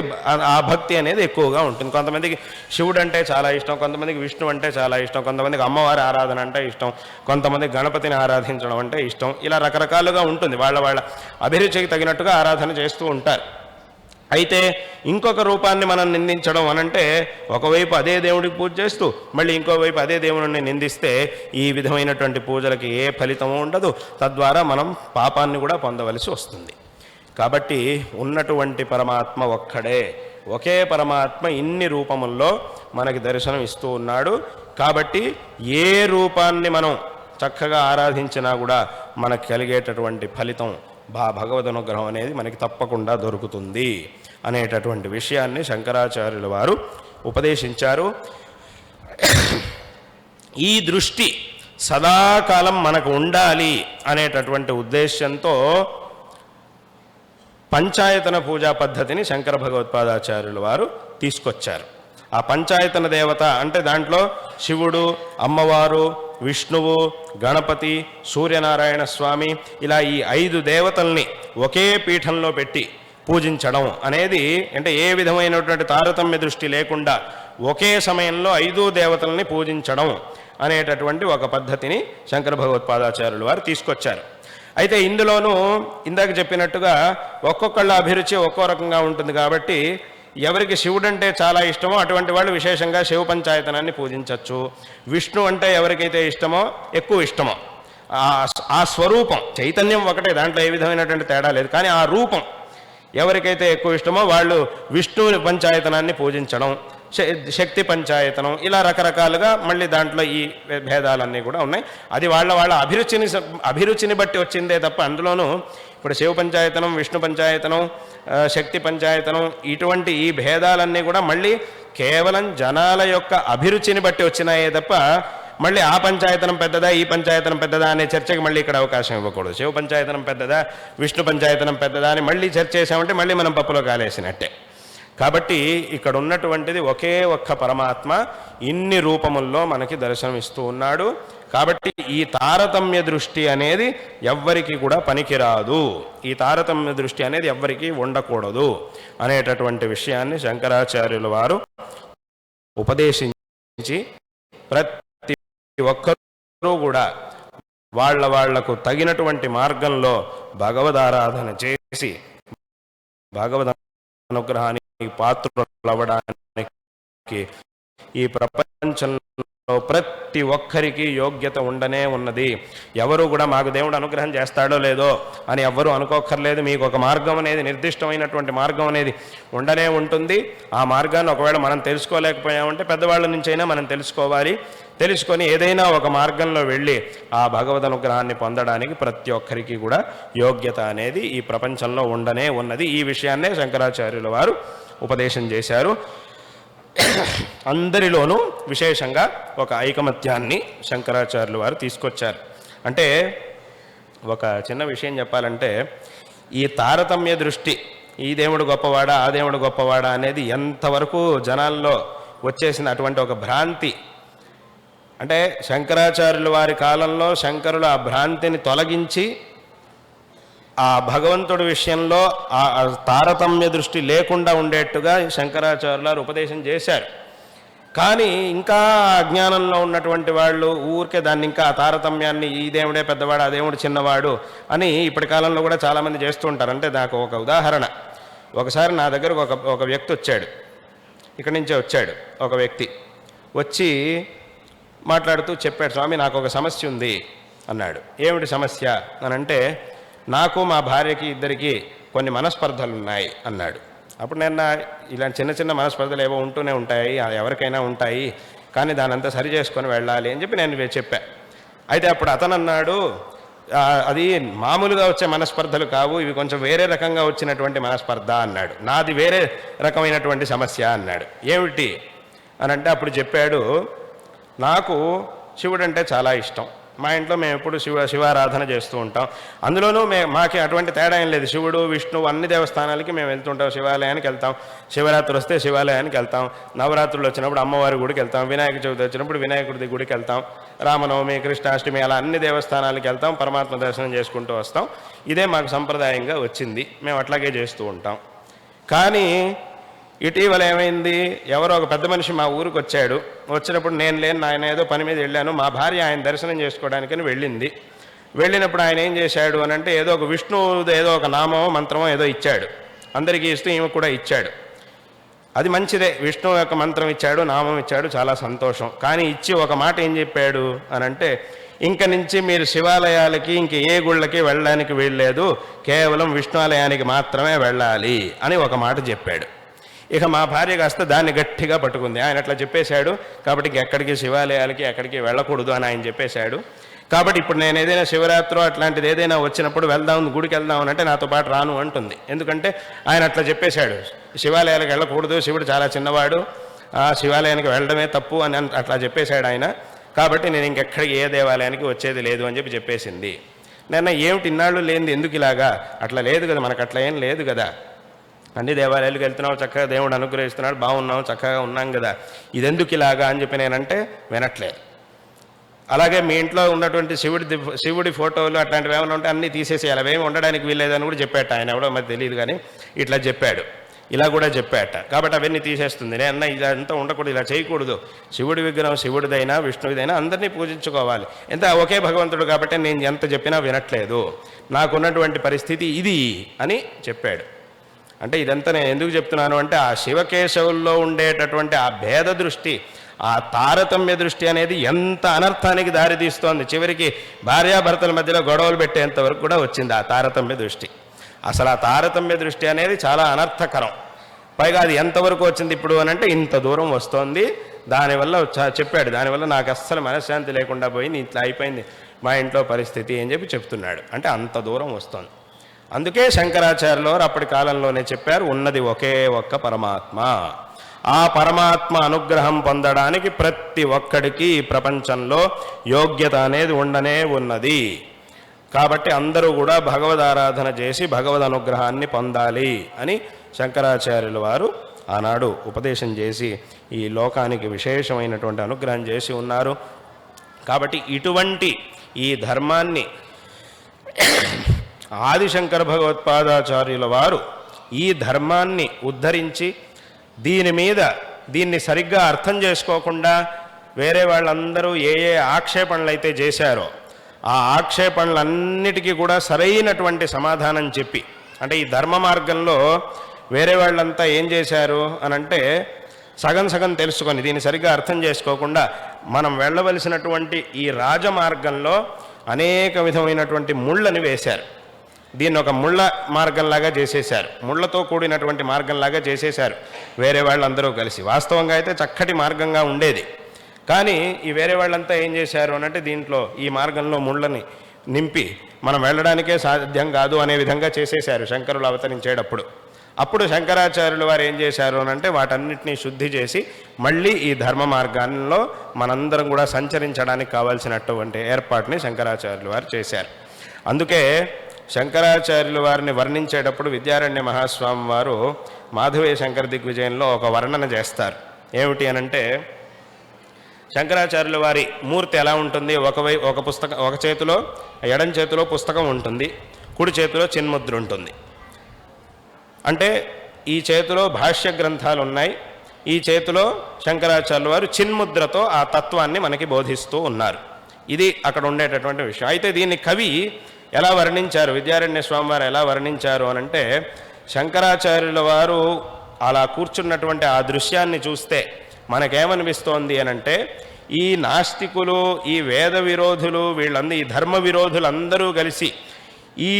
ఆ భక్తి అనేది ఎక్కువగా ఉంటుంది. కొంతమందికి శివుడు అంటే చాలా ఇష్టం, కొంతమందికి విష్ణు అంటే చాలా ఇష్టం, కొంతమందికి అమ్మవారి ఆరాధన అంటే ఇష్టం, కొంతమందికి గణపతిని ఆరాధించడం అంటే ఇష్టం. ఇలా రకరకాలుగా ఉంటుంది, వాళ్ళ అభిరుచికి తగినట్టుగా ఆరాధన చేస్తూ ఉంటారు. అయితే ఇంకొక రూపాన్ని మనం నిందించడం అనంటే, ఒకవైపు అదే దేవుడికి పూజ చేస్తూ మళ్ళీ ఇంకోవైపు అదే దేవుడిని నిందిస్తే ఈ విధమైనటువంటి పూజలకి ఏ ఫలితము ఉండదు, తద్వారా మనం పాపాన్ని కూడా పొందవలసి వస్తుంది. కాబట్టి ఉన్నటువంటి పరమాత్మ ఒక్కడే, ఒకే పరమాత్మ ఇన్ని రూపముల్లో మనకి దర్శనం ఇస్తూ ఉన్నాడు. కాబట్టి ఏ రూపాన్ని మనం చక్కగా ఆరాధించినా కూడా మనకు కలిగేటటువంటి ఫలితం, భగవద్ అనుగ్రహం అనేది మనకి తప్పకుండా దొరుకుతుంది అనేటటువంటి విషయాన్ని శంకరాచార్యుల వారు ఉపదేశించారు. ఈ దృష్టి సదాకాలం మనకు ఉండాలి అనేటటువంటి ఉద్దేశంతో పంచాయతన పూజా పద్ధతిని శంకర భగవత్పాదాచార్యుల వారు తీసుకొచ్చారు. ఆ పంచాయతన దేవత అంటే దాంట్లో శివుడు, అమ్మవారు, విష్ణువు, గణపతి, సూర్యనారాయణ స్వామి, ఇలా ఈ 5 దేవతల్ని ఒకే పీఠంలో పెట్టి పూజించడం అనేది, అంటే ఏ విధమైనటువంటి తారతమ్య దృష్టి లేకుండా ఒకే సమయంలో 5 దేవతల్ని పూజించడం అనేటటువంటి ఒక పద్ధతిని శంకర భగవత్పాదాచార్యులు వారు తీసుకొచ్చారు. అయితే ఇందులోనూ ఇందాక చెప్పినట్టుగా ఒక్కొక్కళ్ళ అభిరుచి ఒక్కో రకంగా ఉంటుంది. కాబట్టి ఎవరికి శివుడు అంటే చాలా ఇష్టమో అటువంటి వాళ్ళు విశేషంగా శివ పంచాయతనాన్ని పూజించవచ్చు. విష్ణు అంటే ఎవరికైతే ఇష్టమో, ఎక్కువ ఇష్టమో, ఆ స్వరూపం చైతన్యం ఒకటే, దాంట్లో ఏ విధమైనటువంటి తేడా లేదు. కానీ ఆ రూపం ఎవరికైతే ఎక్కువ ఇష్టమో వాళ్ళు విష్ణు పంచాయతనాన్ని పూజించడం, శక్తి పంచాయతనం, ఇలా రకరకాలుగా మళ్ళీ దాంట్లో ఈ భేదాలన్నీ కూడా ఉన్నాయి. అది వాళ్ళ అభిరుచిని బట్టి వచ్చిందే తప్ప అందులోనూ ఇప్పుడు శివ పంచాయతనం, విష్ణు పంచాయతనం, శక్తి పంచాయతనం, ఇటువంటి ఈ భేదాలన్నీ కూడా మళ్ళీ కేవలం జనాల యొక్క అభిరుచిని బట్టి వచ్చినాయే తప్ప మళ్ళీ ఆ పంచాయతనం పెద్దదా, ఈ పంచాయతనం పెద్దదా అనే చర్చకి మళ్ళీ ఇక్కడ అవకాశం ఇవ్వకూడదు. శివ పంచాయతనం పెద్దదా, విష్ణు పంచాయతనం పెద్దదా అని మళ్ళీ చర్చ చేసామంటే మళ్ళీ మనం పప్పులో కాలేసినట్టే. కాబట్టి ఇక్కడ ఉన్నటువంటిది ఒకే ఒక్క పరమాత్మ ఇన్ని రూపముల్లో మనకి దర్శనమిస్తూ ఉన్నాడు. కాబట్టి ఈ తారతమ్య దృష్టి అనేది ఎవ్వరికి కూడా పనికిరాదు, ఈ తారతమ్య దృష్టి అనేది ఎవ్వరికీ ఉండకూడదు అనేటటువంటి విషయాన్ని శంకరాచార్యుల వారు ఉపదేశించి ప్రతి ఒక్కరూ కూడా వాళ్లకు తగినటువంటి మార్గంలో భగవదారాధన చేసి భగవద్ అనుగ్రహానికి పాత్రులు అవ్వడానికి ఈ ప్రపంచంలో ప్రతి ప్రతి ఒక్కరికి యోగ్యత ఉండనే ఉన్నది. ఎవరు కూడా మాకు దేవుడు అనుగ్రహం చేస్తాడో లేదో అని ఎవ్వరూ అనుకోక్కర్లేదు. మీకు ఒక మార్గం అనేది, నిర్దిష్టమైనటువంటి మార్గం అనేది ఉండనే ఉంటుంది. ఆ మార్గాన్ని ఒకవేళ మనం తెలుసుకోలేకపోయామంటే పెద్దవాళ్ళ నుంచైనా మనం తెలుసుకోవాలి. తెలుసుకొని ఏదైనా ఒక మార్గంలో వెళ్ళి ఆ భగవద్ అనుగ్రహాన్ని పొందడానికి ప్రతి ఒక్కరికి కూడా యోగ్యత అనేది ఈ ప్రపంచంలో ఉండనే ఉన్నది. ఈ విషయాన్నే శంకరాచార్యుల వారు ఉపదేశం చేశారు. అందరిలోనూ విశేషంగా ఒక ఐకమత్యాన్ని శంకరాచార్యుల వారు తీసుకొచ్చారు. అంటే ఒక చిన్న విషయం చెప్పాలంటే, ఈ తారతమ్య దృష్టి, ఈ దేవుడు గొప్పవాడా ఆ దేవుడు గొప్పవాడా అనేది ఎంతవరకు జనాల్లో వచ్చేసిన అటువంటి ఒక భ్రాంతి. అంటే శంకరాచార్యుల వారి కాలంలో శంకరులు ఆ భ్రాంతిని తొలగించి ఆ భగవంతుడి విషయంలో ఆ తారతమ్య దృష్టి లేకుండా ఉండేట్టుగా శంకరాచార్యుల వారు ఉపదేశం చేశారు. కానీ ఇంకా అజ్ఞానంలో ఉన్నటువంటి వాళ్ళు ఊరికే దాన్ని ఇంకా ఆ తారతమ్యాన్ని, ఈ దేవుడే పెద్దవాడు ఆ దేవుడు చిన్నవాడు అని ఇప్పటి కాలంలో కూడా చాలామంది చేస్తూ ఉంటారు. అంటే నాకు ఒక ఉదాహరణ, ఒకసారి నా దగ్గరకు ఒక వ్యక్తి వచ్చాడు, ఇక్కడి నుంచే వచ్చాడు. ఒక వ్యక్తి వచ్చి మాట్లాడుతూ చెప్పాడు, స్వామి నాకు ఒక సమస్య ఉంది అన్నాడు. ఏమిటి సమస్య అని అంటే, నాకు మా భార్యకి ఇద్దరికి కొన్ని మనస్పర్ధలు ఉన్నాయి అన్నాడు. అప్పుడు నేను ఇలాంటి చిన్న చిన్న మనస్పర్ధలు ఏవో ఉంటూనే ఉంటాయి, ఎవరికైనా ఉంటాయి, కానీ దాని అంతా సరి చేసుకొని వెళ్ళాలి అని చెప్పి నేను చెప్పా. అయితే అప్పుడు అతను అన్నాడు, అది మామూలుగా వచ్చే మనస్పర్ధలు కావు, ఇవి కొంచెం వేరే రకంగా వచ్చినటువంటి మనస్పర్ధ అన్నాడు. నాది వేరే రకమైనటువంటి సమస్య అన్నాడు. ఏమిటి అని అంటే అప్పుడు చెప్పాడు, నాకు శివుడు అంటే చాలా ఇష్టం. మా ఇంట్లో మేము ఎప్పుడు శివారాధన చేస్తూ ఉంటాం. అందులోనూ మాకు అటువంటి తేడా ఏం లేదు. శివుడు విష్ణువు అన్ని దేవస్థానాలకి మేము వెళ్తుంటాం. శివాలయానికి వెళ్తాం, శివరాత్రి వస్తే శివాలయానికి వెళ్తాం, నవరాత్రులు వచ్చినప్పుడు అమ్మవారి గుడికి వెళ్తాం, వినాయక చవితి వచ్చినప్పుడు వినాయకుడి గుడికి వెళ్తాం, రామనవమి కృష్ణాష్టమి అలా అన్ని దేవస్థానాలకు వెళ్తాం, పరమాత్మ దర్శనం చేసుకుంటూ వస్తాం. ఇదే మాకు సంప్రదాయంగా వచ్చింది, మేము అట్లాగే చేస్తూ ఉంటాం. కానీ ఇటీవల ఏమైంది, ఎవరో ఒక పెద్ద మనిషి మా ఊరికి వచ్చాడు. వచ్చినప్పుడు నేను లేను, ఆయన ఏదో పని మీద వెళ్ళాను, మా భార్య ఆయన దర్శనం చేసుకోవడానికని వెళ్ళింది. వెళ్ళినప్పుడు ఆయన ఏం చేశాడు అని అంటే, ఏదో ఒక విష్ణువు ఏదో ఒక నామమో మంత్రమో ఏదో ఇచ్చాడు. అందరికీ ఇస్తూ ఈమె కూడా ఇచ్చాడు. అది మంచిదే, విష్ణువు యొక్క మంత్రం ఇచ్చాడు, నామం ఇచ్చాడు, చాలా సంతోషం. కానీ ఇచ్చి ఒక మాట ఏం చెప్పాడు అని అంటే, ఇంక నుంచి మీరు శివాలయాలకి ఇంక ఏ గుళ్ళకి వెళ్ళడానికి వీల్లేదు, కేవలం విష్ణువాలయానికి మాత్రమే వెళ్ళాలి అని ఒక మాట చెప్పాడు. ఇక మా భార్య కాస్త దాన్ని గట్టిగా పట్టుకుంది. ఆయన అట్లా చెప్పేశాడు కాబట్టి ఎక్కడికి శివాలయాలకి ఎక్కడికి వెళ్ళకూడదు అని ఆయన చెప్పేశాడు. కాబట్టి ఇప్పుడు నేను ఏదైనా శివరాత్రి అట్లాంటిది ఏదైనా వచ్చినప్పుడు వెళ్దాం, గుడికి వెళ్దాం అంటే నాతో పాటు రాను అంటుంది. ఎందుకంటే ఆయన అట్లా చెప్పేశాడు, శివాలయాలకు వెళ్ళకూడదు, శివుడు చాలా చిన్నవాడు, శివాలయానికి వెళ్ళడమే తప్పు అని అట్లా చెప్పేశాడు ఆయన. కాబట్టి నేను ఇంకెక్కడికి ఏ దేవాలయానికి వచ్చేది లేదు అని చెప్పేసింది. నేను ఏమిటి ఇన్నాళ్ళు లేనిది, ఎందుకు ఇలాగా? అట్లా లేదు కదా, మనకు అట్లా ఏం లేదు కదా, అన్ని దేవాలయాలకు వెళ్తున్నాం, చక్కగా దేవుడు అనుగ్రహిస్తున్నాడు, బాగున్నాం, చక్కగా ఉన్నాం కదా, ఇదెందుకు ఇలాగా అని చెప్పి నేనంటే వినట్లేదు. అలాగే మీ ఇంట్లో ఉన్నటువంటి శివుడి ఫోటోలు అట్లాంటివి ఏమైనా ఉంటే అన్నీ తీసేసేయాలి, అవేమి ఉండడానికి వీల్లేదని కూడా చెప్పాట ఆయన. ఎవడో మరి తెలియదు కానీ ఇట్లా చెప్పాడు, ఇలా కూడా చెప్పాట. కాబట్టి అవన్నీ తీసేస్తుంది. నేను ఇదంతా ఉండకూడదు, ఇలా చేయకూడదు, శివుడి విగ్రహం శివుడిదైనా విష్ణువిదైనా అందరినీ పూజించుకోవాలి. ఎంత ఒకే భగవంతుడు కాబట్టి నేను ఎంత చెప్పినా వినట్లేదు, నాకున్నటువంటి పరిస్థితి ఇది అని చెప్పాడు. అంటే ఇదంతా నేను ఎందుకు చెప్తున్నాను అంటే, ఆ శివకేశవుల్లో ఉండేటటువంటి ఆ భేద దృష్టి, ఆ తారతమ్య దృష్టి అనేది ఎంత అనర్థానికి దారితీస్తోంది. చివరికి భార్యాభర్తల మధ్యలో గొడవలు పెట్టేంత వరకు కూడా వచ్చింది ఆ తారతమ్య దృష్టి. అసలు ఆ తారతమ్య దృష్టి అనేది చాలా అనర్థకరం. పైగా అది ఎంతవరకు వచ్చింది ఇప్పుడు అని అంటే, ఇంత దూరం వస్తోంది. దానివల్ల చెప్పాడు, దానివల్ల నాకు అస్సలు మనశ్శాంతి లేకుండా పోయింది, ఇట్లా అయిపోయింది మా ఇంట్లో పరిస్థితి అని చెప్తున్నాడు. అంటే అంత దూరం వస్తోంది. అందుకే శంకరాచార్యుల వారు అప్పటి కాలంలోనే చెప్పారు, ఉన్నది ఒకే ఒక్క పరమాత్మ. ఆ పరమాత్మ అనుగ్రహం పొందడానికి ప్రతి ఒక్కడికి ఈ ప్రపంచంలో యోగ్యత అనేది ఉండనే ఉన్నది. కాబట్టి అందరూ కూడా భగవద్ ఆరాధన చేసి భగవద్ అనుగ్రహాన్ని పొందాలి అని శంకరాచార్యుల వారు ఆనాడు ఉపదేశం చేసి ఈ లోకానికి విశేషమైనటువంటి అనుగ్రహం చేసి ఉన్నారు. కాబట్టి ఇటువంటి ఈ ధర్మాన్ని ఆదిశంకర భగవత్పాదాచార్యుల వారు ఈ ధర్మాన్ని ఉద్ధరించి దీన్ని సరిగ్గా అర్థం చేసుకోకుండా వేరే వాళ్ళందరూ ఏ ఆక్షేపణలు అయితే చేశారో ఆ ఆక్షేపణలన్నిటికీ కూడా సరైనటువంటి సమాధానం చెప్పి, అంటే ఈ ధర్మ మార్గంలో వేరే వాళ్ళంతా ఏం చేశారు అనంటే, సగం సగం తెలుసుకొని దీన్ని సరిగ్గా అర్థం చేసుకోకుండా మనం వెళ్ళవలసినటువంటి ఈ రాజమార్గంలో అనేక విధమైనటువంటి ముళ్ళని వేశారు. దీన్ని ఒక ముళ్ళ మార్గంలాగా చేసేశారు, ముళ్ళతో కూడినటువంటి మార్గంలాగా చేసేశారు వేరే వాళ్ళందరూ కలిసి. వాస్తవంగా అయితే చక్కటి మార్గంగా ఉండేది, కానీ ఈ వేరే వాళ్ళంతా ఏం చేశారు అనంటే దీంట్లో ఈ మార్గంలో ముళ్ళని నింపి మనం వెళ్ళడానికే సాధ్యం కాదు అనే విధంగా చేసేశారు శంకరులు అవతరించేటప్పుడు. అప్పుడు శంకరాచార్యులు వారు ఏం చేశారు అనంటే వాటన్నిటినీ శుద్ధి చేసి మళ్ళీ ఈ ధర్మ మార్గాల్లో మనందరం కూడా సంచరించడానికి కావాల్సినటువంటి ఏర్పాటుని శంకరాచార్యులు వారు చేశారు. అందుకే శంకరాచార్యుల వారిని వర్ణించేటప్పుడు విద్యారణ్య మహాస్వామి వారు మాధవీయ శంకర దిగ్విజయంలో ఒక వర్ణన చేస్తారు. ఏమిటి అనంటే, శంకరాచార్యుల వారి మూర్తి ఎలా ఉంటుంది, ఒక పుస్తకం, ఒక చేతిలో ఎడం చేతిలో పుస్తకం ఉంటుంది, కుడి చేతిలో చిన్ముద్ర ఉంటుంది. అంటే ఈ చేతిలో భాష్య గ్రంథాలు ఉన్నాయి, ఈ చేతిలో శంకరాచార్యుల వారు చిన్ముద్రతో ఆ తత్వాన్ని మనకి బోధిస్తూ ఉన్నారు. ఇది అక్కడ ఉండేటటువంటి విషయం. అయితే దీన్ని కవి ఎలా వర్ణించారు, విద్యారణ్య స్వామి వారు ఎలా వర్ణించారు అనంటే, శంకరాచార్యుల వారు అలా కూర్చున్నటువంటి ఆ దృశ్యాన్ని చూస్తే మనకేమనిపిస్తోంది అనంటే, ఈ నాస్తికులు, ఈ వేద విరోధులు, వీళ్ళందరూ ఈ ధర్మ విరోధులందరూ కలిసి ఈ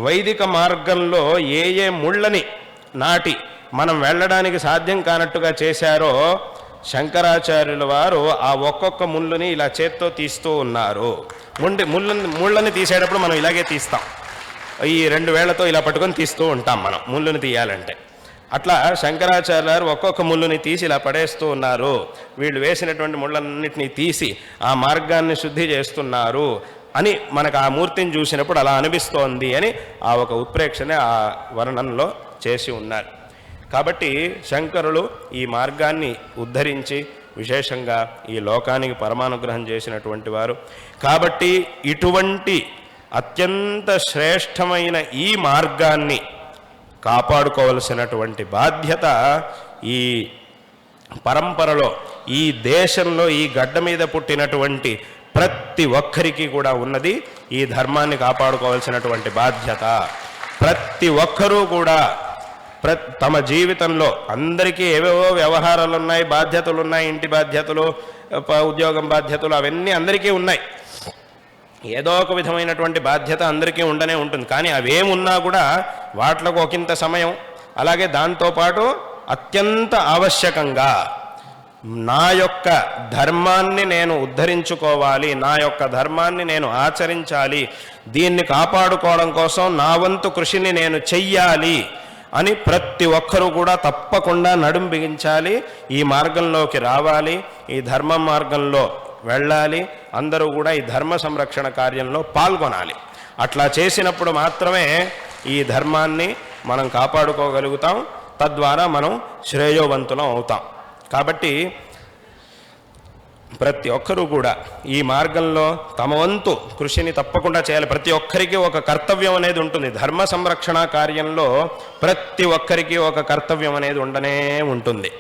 వైదిక మార్గంలో ఏ ఏ ముళ్ళని నాటి మనం వెళ్ళడానికి సాధ్యం కానట్టుగా చేశారో శంకరాచార్యుల వారు ఆ ఒక్కొక్క ముళ్ళని ఇలా చేత్తో తీస్తూ ఉన్నారు. ముళ్ళని తీసేటప్పుడు మనం ఇలాగే తీస్తాం, ఈ 2 వేళ్లతో ఇలా పట్టుకొని తీస్తూ ఉంటాం మనం ముళ్ళని తీయాలంటే. అట్లా శంకరాచార్యుల వారు ఒక్కొక్క ముళ్ళుని తీసి ఇలా పడేస్తూ ఉన్నారు. వీళ్ళు వేసినటువంటి ముళ్ళన్నిటినీ తీసి ఆ మార్గాన్ని శుద్ధి చేస్తున్నారు అని మనకు ఆ మూర్తిని చూసినప్పుడు అలా అనిపిస్తోంది అని ఆ ఒక ఉత్ప్రేక్షనే ఆ వర్ణనలో చేసి ఉన్నారు. కాబట్టి శంకరులు ఈ మార్గాన్ని ఉద్ధరించి విశేషంగా ఈ లోకానికి పరమానుగ్రహం చేసినటువంటి వారు. కాబట్టి ఇటువంటి అత్యంత శ్రేష్టమైన ఈ మార్గాన్ని కాపాడుకోవలసినటువంటి బాధ్యత ఈ పరంపరలో, ఈ దేశంలో, ఈ గడ్డ మీద పుట్టినటువంటి ప్రతి ఒక్కరికి కూడా ఉన్నది. ఈ ధర్మాన్ని కాపాడుకోవాల్సినటువంటి బాధ్యత ప్రతి ఒక్కరూ కూడా తమ జీవితంలో, అందరికీ ఏవేవో వ్యవహారాలు ఉన్నాయి, బాధ్యతలు ఉన్నాయి, ఇంటి బాధ్యతలు, ఉద్యోగం బాధ్యతలు, అవన్నీ అందరికీ ఉన్నాయి. ఏదో ఒక విధమైనటువంటి బాధ్యత అందరికీ ఉండనే ఉంటుంది. కానీ అవేమున్నా కూడా వాటికి ఒకంత సమయం, అలాగే దాంతోపాటు అత్యంత ఆవశ్యకంగా నా యొక్క ధర్మాన్ని నేను ఉద్ధరించుకోవాలి, నా యొక్క ధర్మాన్ని నేను ఆచరించాలి, దీన్ని కాపాడుకోవడం కోసం నా వంతు కృషిని నేను చెయ్యాలి అని ప్రతి ఒక్కరూ కూడా తప్పకుండా నడుం బిగించాలి, ఈ మార్గంలోకి రావాలి, ఈ ధర్మ మార్గంలో వెళ్ళాలి. అందరూ కూడా ఈ ధర్మ సంరక్షణ కార్యంలో పాల్గొనాలి. అట్లా చేసినప్పుడు మాత్రమే ఈ ధర్మాన్ని మనం కాపాడుకోగలుగుతాం, తద్వారా మనం శ్రేయోవంతులం అవుతాం. కాబట్టి ప్రతి ఒక్కరూ కూడా ఈ మార్గంలో తమ వంతు కృషిని తప్పకుండా చేయాలి. ప్రతి ఒక్కరికి ఒక కర్తవ్యం అనేది ఉంటుంది. ధర్మ సంరక్షణ కార్యంలో ప్రతి ఒక్కరికి ఒక కర్తవ్యం అనేది ఉండనే ఉంటుంది.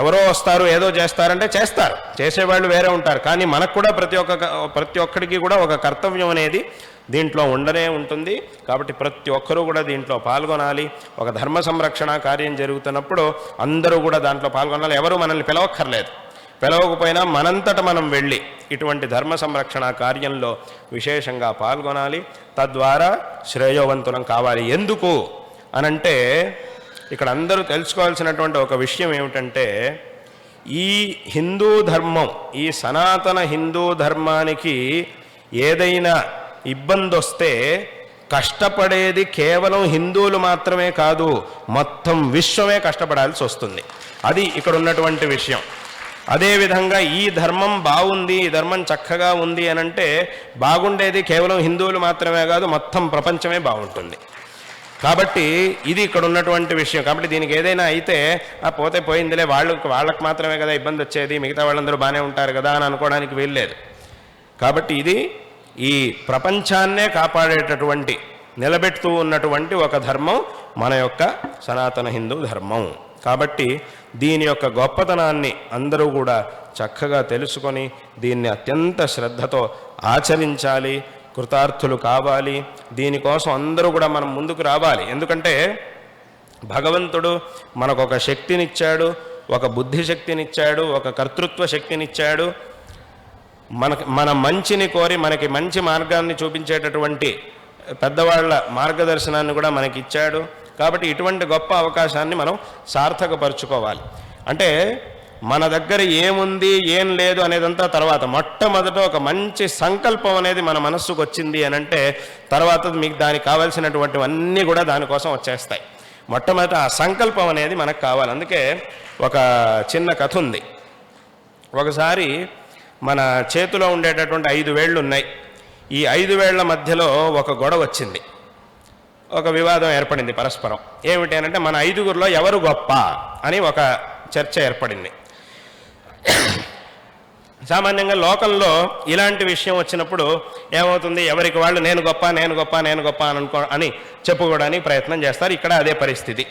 ఎవరో వస్తారు, ఏదో చేస్తారంటే చేస్తారు, చేసేవాళ్ళు వేరే ఉంటారు. కానీ మనకు కూడా ప్రతి ఒక్కడికి కూడా ఒక కర్తవ్యం అనేది దీంట్లో ఉండనే ఉంటుంది. కాబట్టి ప్రతి ఒక్కరూ కూడా దీంట్లో పాల్గొనాలి. ఒక ధర్మ సంరక్షణ కార్యం జరుగుతున్నప్పుడు అందరూ కూడా దాంట్లో పాల్గొనాలి. ఎవరు మనల్ని పిలవక్కర్లేదు, పిలవకపోయినా మనంతట మనం వెళ్ళి ఇటువంటి ధర్మ సంరక్షణ కార్యంలో విశేషంగా పాల్గొనాలి. తద్వారా శ్రేయోవంతులం కావాలి. ఎందుకు అనంటే, ఇక్కడ అందరూ తెలుసుకోవాల్సినటువంటి ఒక విషయం ఏమిటంటే, ఈ హిందూ ధర్మం, ఈ సనాతన హిందూ ధర్మానికి ఏదైనా ఇబ్బంది వస్తే కష్టపడేది కేవలం హిందువులు మాత్రమే కాదు, మొత్తం విశ్వమే కష్టపడాల్సి వస్తుంది. అది ఇక్కడ ఉన్నటువంటి విషయం. అదేవిధంగా ఈ ధర్మం బాగుంది, ఈ ధర్మం చక్కగా ఉంది అనంటే బాగుండేది కేవలం హిందువులు మాత్రమే కాదు, మొత్తం ప్రపంచమే బాగుంటుంది. కాబట్టి ఇది ఇక్కడ ఉన్నటువంటి విషయం. కాబట్టి దీనికి ఏదైనా అయితే పోతే పోయిందిలే, వాళ్ళకి మాత్రమే కదా ఇబ్బంది వచ్చేది, మిగతా వాళ్ళందరూ బాగానే ఉంటారు కదా అని అనుకోవడానికి వీల్లేదు. కాబట్టి ఇది ఈ ప్రపంచాన్నే కాపాడేటటువంటి, నిలబెడుతూ ఉన్నటువంటి ఒక ధర్మం మన యొక్క సనాతన హిందూ ధర్మం. కాబట్టి దీని యొక్క గొప్పతనాన్ని అందరూ కూడా చక్కగా తెలుసుకొని దీన్ని అత్యంత శ్రద్ధతో ఆచరించాలి, కృతార్థులు కావాలి. దీనికోసం అందరూ కూడా మనం ముందుకు రావాలి. ఎందుకంటే భగవంతుడు మనకు ఒక శక్తినిచ్చాడు, ఒక బుద్ధిశక్తినిచ్చాడు, ఒక కర్తృత్వ శక్తినిచ్చాడు, మన మంచిని కోరి మనకి మంచి మార్గాన్ని చూపించేటటువంటి పెద్దవాళ్ళ మార్గదర్శనాన్ని కూడా మనకి ఇచ్చాడు. కాబట్టి ఇటువంటి గొప్ప అవకాశాన్ని మనం సార్థకపరుచుకోవాలి. అంటే మన దగ్గర ఏముంది ఏం లేదు అనేదంతా తర్వాత, మొట్టమొదట ఒక మంచి సంకల్పం అనేది మన మనస్సుకు వచ్చింది అని అంటే తర్వాత మీకు దానికి కావాల్సినటువంటివన్నీ కూడా దానికోసం వచ్చేస్తాయి. మొట్టమొదట ఆ సంకల్పం అనేది మనకు కావాలి. అందుకే ఒక చిన్న కథ ఉంది. ఒకసారి మన చేతిలో ఉండేటటువంటి 5 వేళ్ళు ఉన్నాయి. ఈ 5 వేళ్ల మధ్యలో ఒక గొడవ వచ్చింది, ఒక వివాదం ఏర్పడింది పరస్పరం. ఏమిటి అంటే మన 5గురిలో ఎవరు గొప్ప అని ఒక చర్చ ఏర్పడింది. సామాన్యంగా లోకంలో ఇలాంటి విషయం వచ్చినప్పుడు ఏమవుతుంది, ఎవరికి వాళ్ళు నేను గొప్ప నేను గొప్ప నేను గొప్ప అని చెప్పుకోవడానికి ప్రయత్నం చేస్తారు. ఇక్కడ అదే పరిస్థితి.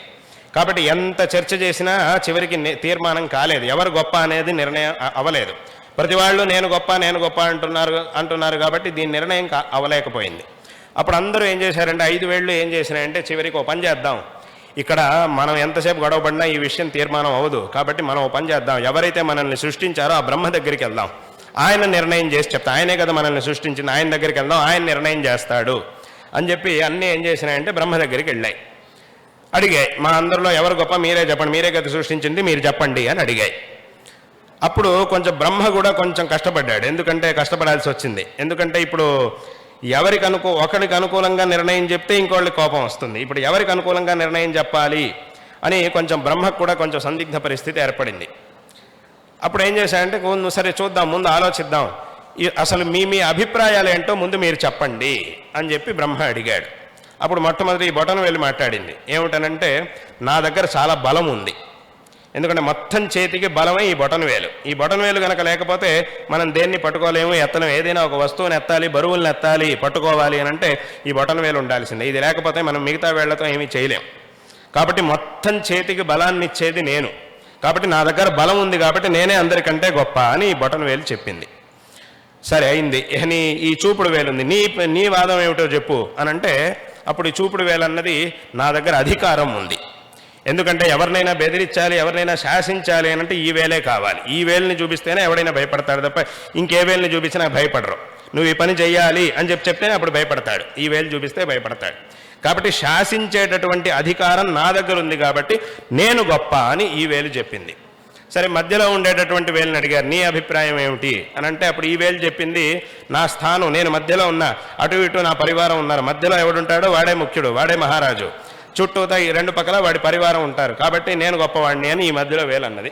కాబట్టి ఎంత చర్చ చేసినా చివరికి తీర్మానం కాలేదు, ఎవరు గొప్ప అనేది నిర్ణయం అవ్వలేదు. ప్రతి వాళ్ళు నేను గొప్ప అంటున్నారు కాబట్టి దీని నిర్ణయం అవ్వలేకపోయింది. అప్పుడు అందరూ ఏం చేశారంటే 5 వేళ్ళు ఏం చేసినాయంటే చివరికి ఓ పని చేద్దాం, ఇక్కడ మనం ఎంతసేపు గొడవ పడినా ఈ విషయం తీర్మానం అవ్వదు, కాబట్టి మనం ఓ పని చేద్దాం, ఎవరైతే మనల్ని సృష్టించారో ఆ బ్రహ్మ దగ్గరికి వెళ్దాం, ఆయన నిర్ణయం చేసి చెప్తా, ఆయనే కదా మనల్ని సృష్టించింది, ఆయన దగ్గరికి వెళ్దాం, ఆయన నిర్ణయం చేస్తాడు అని చెప్పి అన్నీ ఏం చేసినాయంటే బ్రహ్మ దగ్గరికి వెళ్ళాయి. అడిగాయి, మా అందరిలో ఎవరు గొప్ప మీరే చెప్పండి, మీరే కదా సృష్టించింది మీరు చెప్పండి అని అడిగాయి. అప్పుడు కొంచెం బ్రహ్మ కూడా కొంచెం కష్టపడ్డాడు. ఎందుకంటే కష్టపడాల్సి వచ్చింది. ఎందుకంటే ఇప్పుడు ఒకరికి అనుకూలంగా నిర్ణయం చెప్తే ఇంకోళ్ళకి కోపం వస్తుంది. ఇప్పుడు ఎవరికి అనుకూలంగా నిర్ణయం చెప్పాలి అని కొంచెం బ్రహ్మకు కూడా కొంచెం సందిగ్ధ పరిస్థితి ఏర్పడింది. అప్పుడు ఏం చేశాడంటే సరే చూద్దాం, ముందు ఆలోచిద్దాం, అసలు మీ అభిప్రాయాలు ఏంటో ముందు మీరు చెప్పండి అని చెప్పి బ్రహ్మ అడిగాడు. అప్పుడు మొట్టమొదటి ఈ బొటన వేలు మాట్లాడింది. ఏమిటనంటే నా దగ్గర చాలా బలం ఉంది, ఎందుకంటే మొత్తం చేతికి బలమే ఈ బొటన వేలు. ఈ బొటన వేలు కనుక లేకపోతే మనం దేన్ని పట్టుకోలేము, ఎత్తలేము. ఏదైనా ఒక వస్తువుని ఎత్తాలి, బరువులను ఎత్తాలి, పట్టుకోవాలి అని అంటే ఈ బొటన వేలు ఉండాల్సిందే. ఇది లేకపోతే మనం మిగతా వేళ్లతో ఏమీ చేయలేం. కాబట్టి మొత్తం చేతికి బలాన్ని ఇచ్చేది నేను, కాబట్టి నా దగ్గర బలం ఉంది కాబట్టి నేనే అందరికంటే గొప్ప అని ఈ బొటన వేలు చెప్పింది. సరే అయింది. ఈ చూపుడు వేలు ఉంది, నీ వాదం ఏమిటో చెప్పు అని అంటే అప్పుడు ఈ చూపుడు వేలు అన్నది నా దగ్గర అధికారం ఉంది, ఎందుకంటే ఎవరినైనా బెదిరించాలి, ఎవరినైనా శాసించాలి అని అంటే ఈ వేలే కావాలి. ఈ వేలుని చూపిస్తేనే ఎవడైనా భయపడతాడు తప్ప ఇంకే వేలుని చూపించినా భయపడరు. నువ్వు ఈ పని చెయ్యాలి అని చెప్తేనే అప్పుడు భయపడతాడు, ఈ వేలు చూపిస్తే భయపడతాడు. కాబట్టి శాసించేటటువంటి అధికారం నా దగ్గర ఉంది కాబట్టి నేను గొప్ప అని ఈ వేలు చెప్పింది. సరే మధ్యలో ఉండేటటువంటి వేలుని అడిగారు, నీ అభిప్రాయం ఏమిటి అని అంటే అప్పుడు ఈ వేలు చెప్పింది, నా స్థానం, నేను మధ్యలో ఉన్నా, అటు ఇటు నా పరివారం ఉన్నారు, మధ్యలో ఎవడుంటాడో వాడే ముఖ్యుడు, వాడే మహారాజు, చుట్టూతా ఈ 2 పక్కల వాడి పరివారం ఉంటారు, కాబట్టి నేను గొప్పవాడిని అని ఈ మధ్యలో వేలు అన్నది.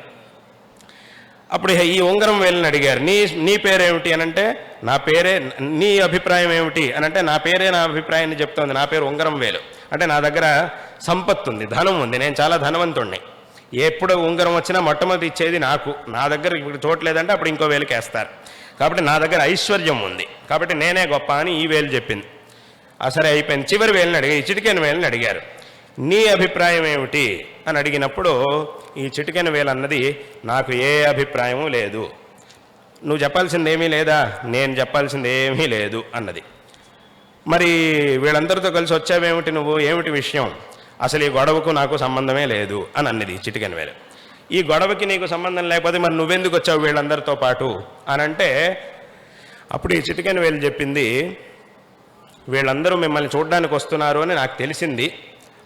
అప్పుడు ఈ ఉంగరం వేలుని అడిగారు, నీ పేరేమిటి అని అంటే నా పేరే, నీ అభిప్రాయం ఏమిటి అని అంటే నా పేరే నా అభిప్రాయాన్ని చెప్తోంది, నా పేరు ఉంగరం వేలు. అంటే నా దగ్గర సంపత్తు ఉంది, ధనం ఉంది, నేను చాలా ధనవంతుణ్ణి, ఎప్పుడు ఉంగరం వచ్చినా మొట్టమొదటి ఇచ్చేది నాకు, నా దగ్గర ఇప్పుడు చూడలేదంటే అప్పుడు ఇంకో వేలుకి వేస్తారు, కాబట్టి నా దగ్గర ఐశ్వర్యం ఉంది, కాబట్టి నేనే గొప్ప అని ఈ వేలు చెప్పింది. సరే అయిపోయింది. చివరి వేలుని అడిగారు, ఈ చిటికెన వేలుని అడిగారు, నీ అభిప్రాయం ఏమిటి అని అడిగినప్పుడు ఈ చిటికెన వేలు అన్నది నాకు ఏ అభిప్రాయము లేదు, నువ్వు చెప్పాల్సింది ఏమీ లేదా, నేను చెప్పాల్సింది ఏమీ లేదు అన్నది. మరి వీళ్ళందరితో కలిసి వచ్చావేమిటి నువ్వు, ఏమిటి విషయం, అసలు ఈ గొడవకు నాకు సంబంధమే లేదు అని అన్నది చిటికెన వేలు. ఈ గొడవకి నీకు సంబంధం లేకపోతే మరి నువ్వెందుకు వచ్చావు వీళ్ళందరితో పాటు అని అంటే అప్పుడు ఈ చిటికెన వేలు చెప్పింది, వీళ్ళందరూ మిమ్మల్ని చూడడానికి వస్తున్నారు అని నాకు తెలిసింది,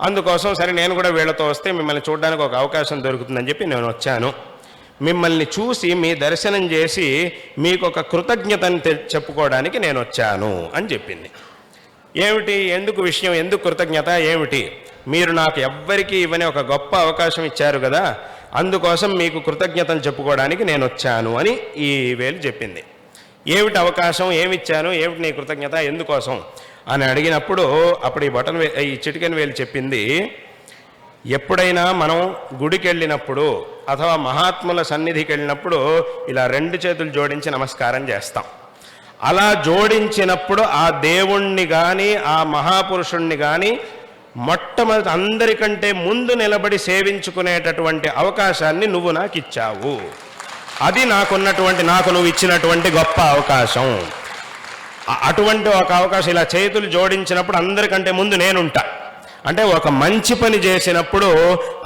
అందుకోసం సరే నేను కూడా వీళ్ళతో వస్తే మిమ్మల్ని చూడడానికి ఒక అవకాశం దొరుకుతుందని చెప్పి నేను వచ్చాను, మిమ్మల్ని చూసి మీ దర్శనం చేసి మీకు ఒక కృతజ్ఞతని చెప్పుకోవడానికి నేను వచ్చాను అని చెప్పింది. ఏమిటి, ఎందుకు విషయం, ఎందుకు కృతజ్ఞత ఏమిటి, మీరు నాకు ఎవ్వరికీ ఇవ్వని ఒక గొప్ప అవకాశం ఇచ్చారు కదా, అందుకోసం మీకు కృతజ్ఞతలు చెప్పుకోవడానికి నేను వచ్చాను అని ఈ వేలు చెప్పింది. ఏమిటి అవకాశం, ఏమిచ్చాను, ఏమిటి నీ కృతజ్ఞత, ఎందుకోసం అని అడిగినప్పుడు అప్పుడు ఈ చిటికెన వేలు చెప్పింది, ఎప్పుడైనా మనం గుడికి వెళ్ళినప్పుడు అథవా మహాత్ముల సన్నిధికి వెళ్ళినప్పుడు ఇలా 2 చేతులు జోడించి నమస్కారం చేస్తాం. అలా జోడించినప్పుడు ఆ దేవుణ్ణి కానీ ఆ మహాపురుషుణ్ణి కానీ మొట్టమొదటి అందరికంటే ముందు నిలబడి సేవించుకునేటటువంటి అవకాశాన్ని నువ్వు నాకు ఇచ్చావు, అది నాకు నువ్వు ఇచ్చినటువంటి గొప్ప అవకాశం. అటువంటి ఒక అవకాశం, ఇలా చేతులు జోడించినప్పుడు అందరికంటే ముందు నేనుంటా, అంటే ఒక మంచి పని చేసినప్పుడు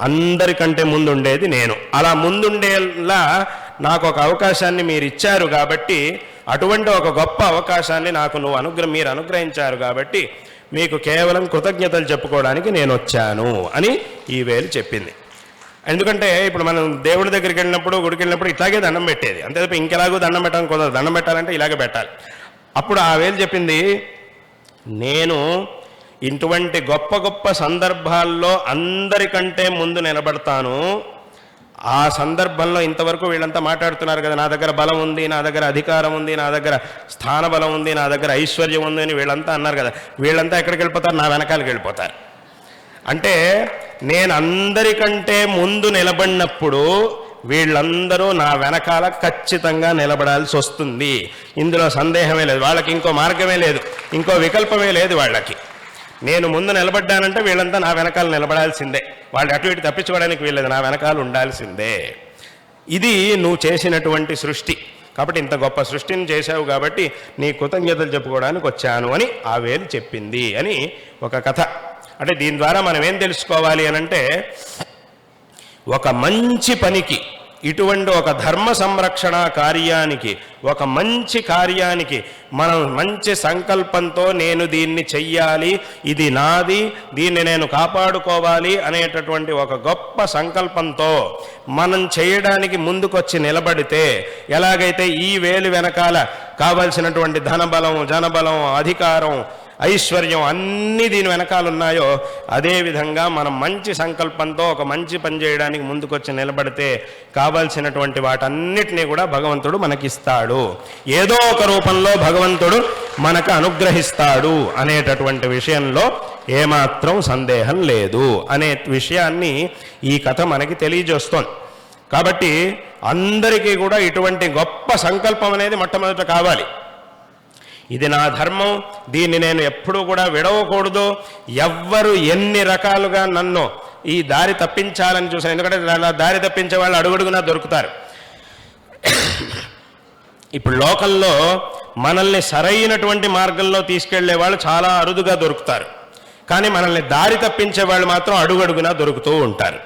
అందరికంటే ముందుండేది నేను. అలా ముందుండేలా నాకు ఒక అవకాశాన్ని మీరు ఇచ్చారు కాబట్టి, అటువంటి ఒక గొప్ప అవకాశాన్ని నాకు మీరు అనుగ్రహించారు కాబట్టి మీకు కేవలం కృతజ్ఞతలు చెప్పుకోవడానికి నేను వచ్చాను అని ఈ వేలు చెప్పింది. ఎందుకంటే ఇప్పుడు మనం దేవుడి దగ్గరికి వెళ్ళినప్పుడు, గుడికి వెళ్ళినప్పుడు ఇట్లాగే దండం పెట్టేది, అంతే తప్ప ఇంకెలాగో దండం పెట్టడం కుదరదు. దండం పెట్టాలంటే ఇలాగే పెట్టాలి. అప్పుడు ఆ వేలు చెప్పింది, నేను ఇటువంటి గొప్ప గొప్ప సందర్భాల్లో అందరికంటే ముందు నిలబడతాను. ఆ సందర్భంలో ఇంతవరకు వీళ్ళంతా మాట్లాడుతున్నారు కదా, నా దగ్గర బలం ఉంది, నా దగ్గర అధికారం ఉంది, నా దగ్గర స్థాన బలం ఉంది, నా దగ్గర ఐశ్వర్యం ఉంది అని వీళ్ళంతా అన్నారు కదా. వీళ్ళంతా ఎక్కడికి వెళ్ళిపోతారు? నా వెనకాలకి వెళ్ళిపోతారు. అంటే నేను అందరికంటే ముందు నిలబడినప్పుడు వీళ్ళందరూ నా వెనకాల ఖచ్చితంగా నిలబడాల్సి వస్తుంది. ఇందులో సందేహమే లేదు. వాళ్ళకి ఇంకో మార్గమే లేదు, ఇంకో వికల్పమే లేదు. వాళ్ళకి నేను ముందు నిలబడ్డానంటే వీళ్ళంతా నా వెనకాల నిలబడాల్సిందే. వాళ్ళు అటు ఇటు తప్పించుకోవడానికి వీళ్ళది, నా వెనకాల ఉండాల్సిందే. ఇది నువ్వు చేసినటువంటి సృష్టి. కాబట్టి ఇంత గొప్ప సృష్టిని చేశావు కాబట్టి నీ కృతజ్ఞతలు చెప్పుకోవడానికి వచ్చాను అని ఆ వేలు చెప్పింది అని ఒక కథ. అంటే దీని ద్వారా మనం ఏం తెలుసుకోవాలి అనంటే, ఒక మంచి పనికి, ఇటువంటి ఒక ధర్మ సంరక్షణ కార్యానికి, ఒక మంచి కార్యానికి మనం మంచి సంకల్పంతో నేను దీన్ని చెయ్యాలి, ఇది నాది, దీన్ని నేను కాపాడుకోవాలి అనేటటువంటి ఒక గొప్ప సంకల్పంతో మనం చేయడానికి ముందుకొచ్చి నిలబడితే, ఎలాగైతే ఈ వేలు వెనకాల కావలసినటువంటి ధనబలం, జనబలం, అధికారం, ఐశ్వర్యం అన్నీ దీని వెనకాల ఉన్నాయో, అదేవిధంగా మనం మంచి సంకల్పంతో ఒక మంచి పని చేయడానికి ముందుకొచ్చి నిలబడితే కావాల్సినటువంటి వాటన్నిటినీ కూడా భగవంతుడు మనకిస్తాడు. ఏదో ఒక రూపంలో భగవంతుడు మనకు అనుగ్రహిస్తాడు అనేటటువంటి విషయంలో ఏమాత్రం సందేహం లేదు అనే విషయాన్ని ఈ కథ మనకి తెలియజేస్తోంది. కాబట్టి అందరికీ కూడా ఇటువంటి గొప్ప సంకల్పం అనేది మొట్టమొదట కావాలి. ఇది నా ధర్మం, దీన్ని నేను ఎప్పుడూ కూడా విడవకూడదు. ఎవ్వరు ఎన్ని రకాలుగా నన్ను ఈ దారి తప్పించాలని చూసాను, ఎందుకంటే దారి తప్పించే వాళ్ళు అడుగడుగునా దొరుకుతారు. ఇప్పుడు లోకల్లో మనల్ని సరైనటువంటి మార్గంలో తీసుకెళ్లే వాళ్ళు చాలా అరుదుగా దొరుకుతారు, కానీ మనల్ని దారి తప్పించే వాళ్ళు మాత్రం అడుగడుగునా దొరుకుతూ ఉంటారు.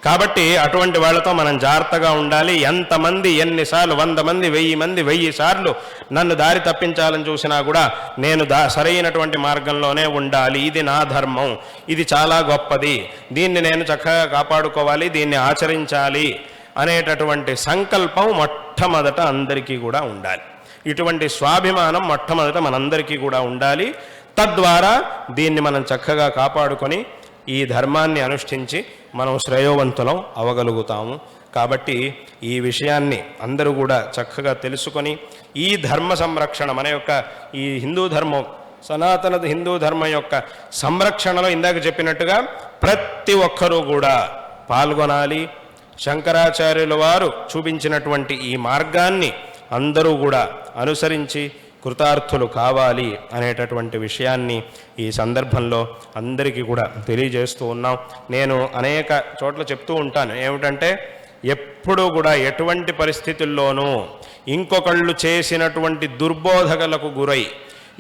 కాబట్టి అటువంటి వాళ్ళతో మనం జాగ్రత్తగా ఉండాలి. ఎంతమంది ఎన్నిసార్లు 100 మంది 1000 మంది 1000 సార్లు నన్ను దారి తప్పించాలని చూసినా కూడా నేను సరైనటువంటి మార్గంలోనే ఉండాలి. ఇది నా ధర్మం, ఇది చాలా గొప్పది, దీన్ని నేను చక్కగా కాపాడుకోవాలి, దీన్ని ఆచరించాలి అనేటటువంటి సంకల్పం మొట్టమొదట అందరికీ కూడా ఉండాలి. ఇటువంటి స్వాభిమానం మొట్టమొదట మనందరికీ కూడా ఉండాలి. తద్వారా దీన్ని మనం చక్కగా కాపాడుకొని ఈ ధర్మాన్ని అనుష్ఠించి మనం శ్రేయోవంతులం అవగలుగుతాము. కాబట్టి ఈ విషయాన్ని అందరూ కూడా చక్కగా తెలుసుకొని ఈ ధర్మ సంరక్షణ, మన యొక్క ఈ హిందూ ధర్మం, సనాతన హిందూ ధర్మం యొక్క సంరక్షణలో ఇందాక చెప్పినట్టుగా ప్రతి ఒక్కరూ కూడా పాల్గొనాలి. శంకరాచార్యుల వారు చూపించినటువంటి ఈ మార్గాన్ని అందరూ కూడా అనుసరించి కృతార్థులు కావాలి అనేటటువంటి విషయాన్ని ఈ సందర్భంలో అందరికీ కూడా తెలియజేస్తూ ఉన్నాం. నేను అనేక చోట్ల చెప్తూ ఉంటాను, ఏమిటంటే ఎప్పుడూ కూడా ఎటువంటి పరిస్థితుల్లోనూ ఇంకొకళ్ళు చేసినటువంటి దుర్బోధకులకు గురై,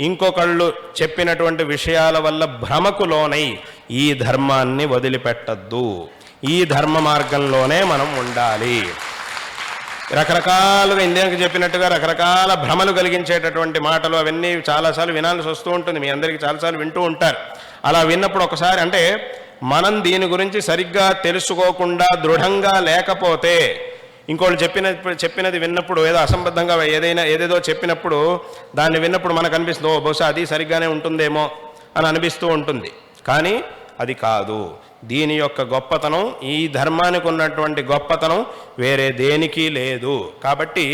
ఇంకొకళ్ళు చెప్పినటువంటి విషయాల వల్ల భ్రమకు లోనై ఈ ధర్మాన్ని వదిలిపెట్టద్దు. ఈ ధర్మ మార్గంలోనే మనం ఉండాలి. రకరకాలుగా ఇందాక చెప్పినట్టుగా రకరకాల భ్రమలు కలిగించేటటువంటి మాటలు అవన్నీ చాలాసార్లు వినాల్సి వస్తూ ఉంటుంది. మీ అందరికీ చాలాసార్లు వింటూ ఉంటారు. అలా విన్నప్పుడు ఒకసారి అంటే మనం దీని గురించి సరిగ్గా తెలుసుకోకుండా దృఢంగా లేకపోతే, ఇంకోళ్ళు చెప్పినది విన్నప్పుడు ఏదో అసంబద్ధంగా ఏదేదో చెప్పినప్పుడు దాన్ని విన్నప్పుడు మనకు అనిపిస్తుంది, ఓ బహుశా అది సరిగ్గానే ఉంటుందేమో అని అనిపిస్తూ ఉంటుంది. కానీ అది కాదు. దీని యొక్క గొప్పతనం, ఈ ధర్మానికి ఉన్నటువంటి గొప్పతనం వేరే దేనికి లేదు. కాబట్టి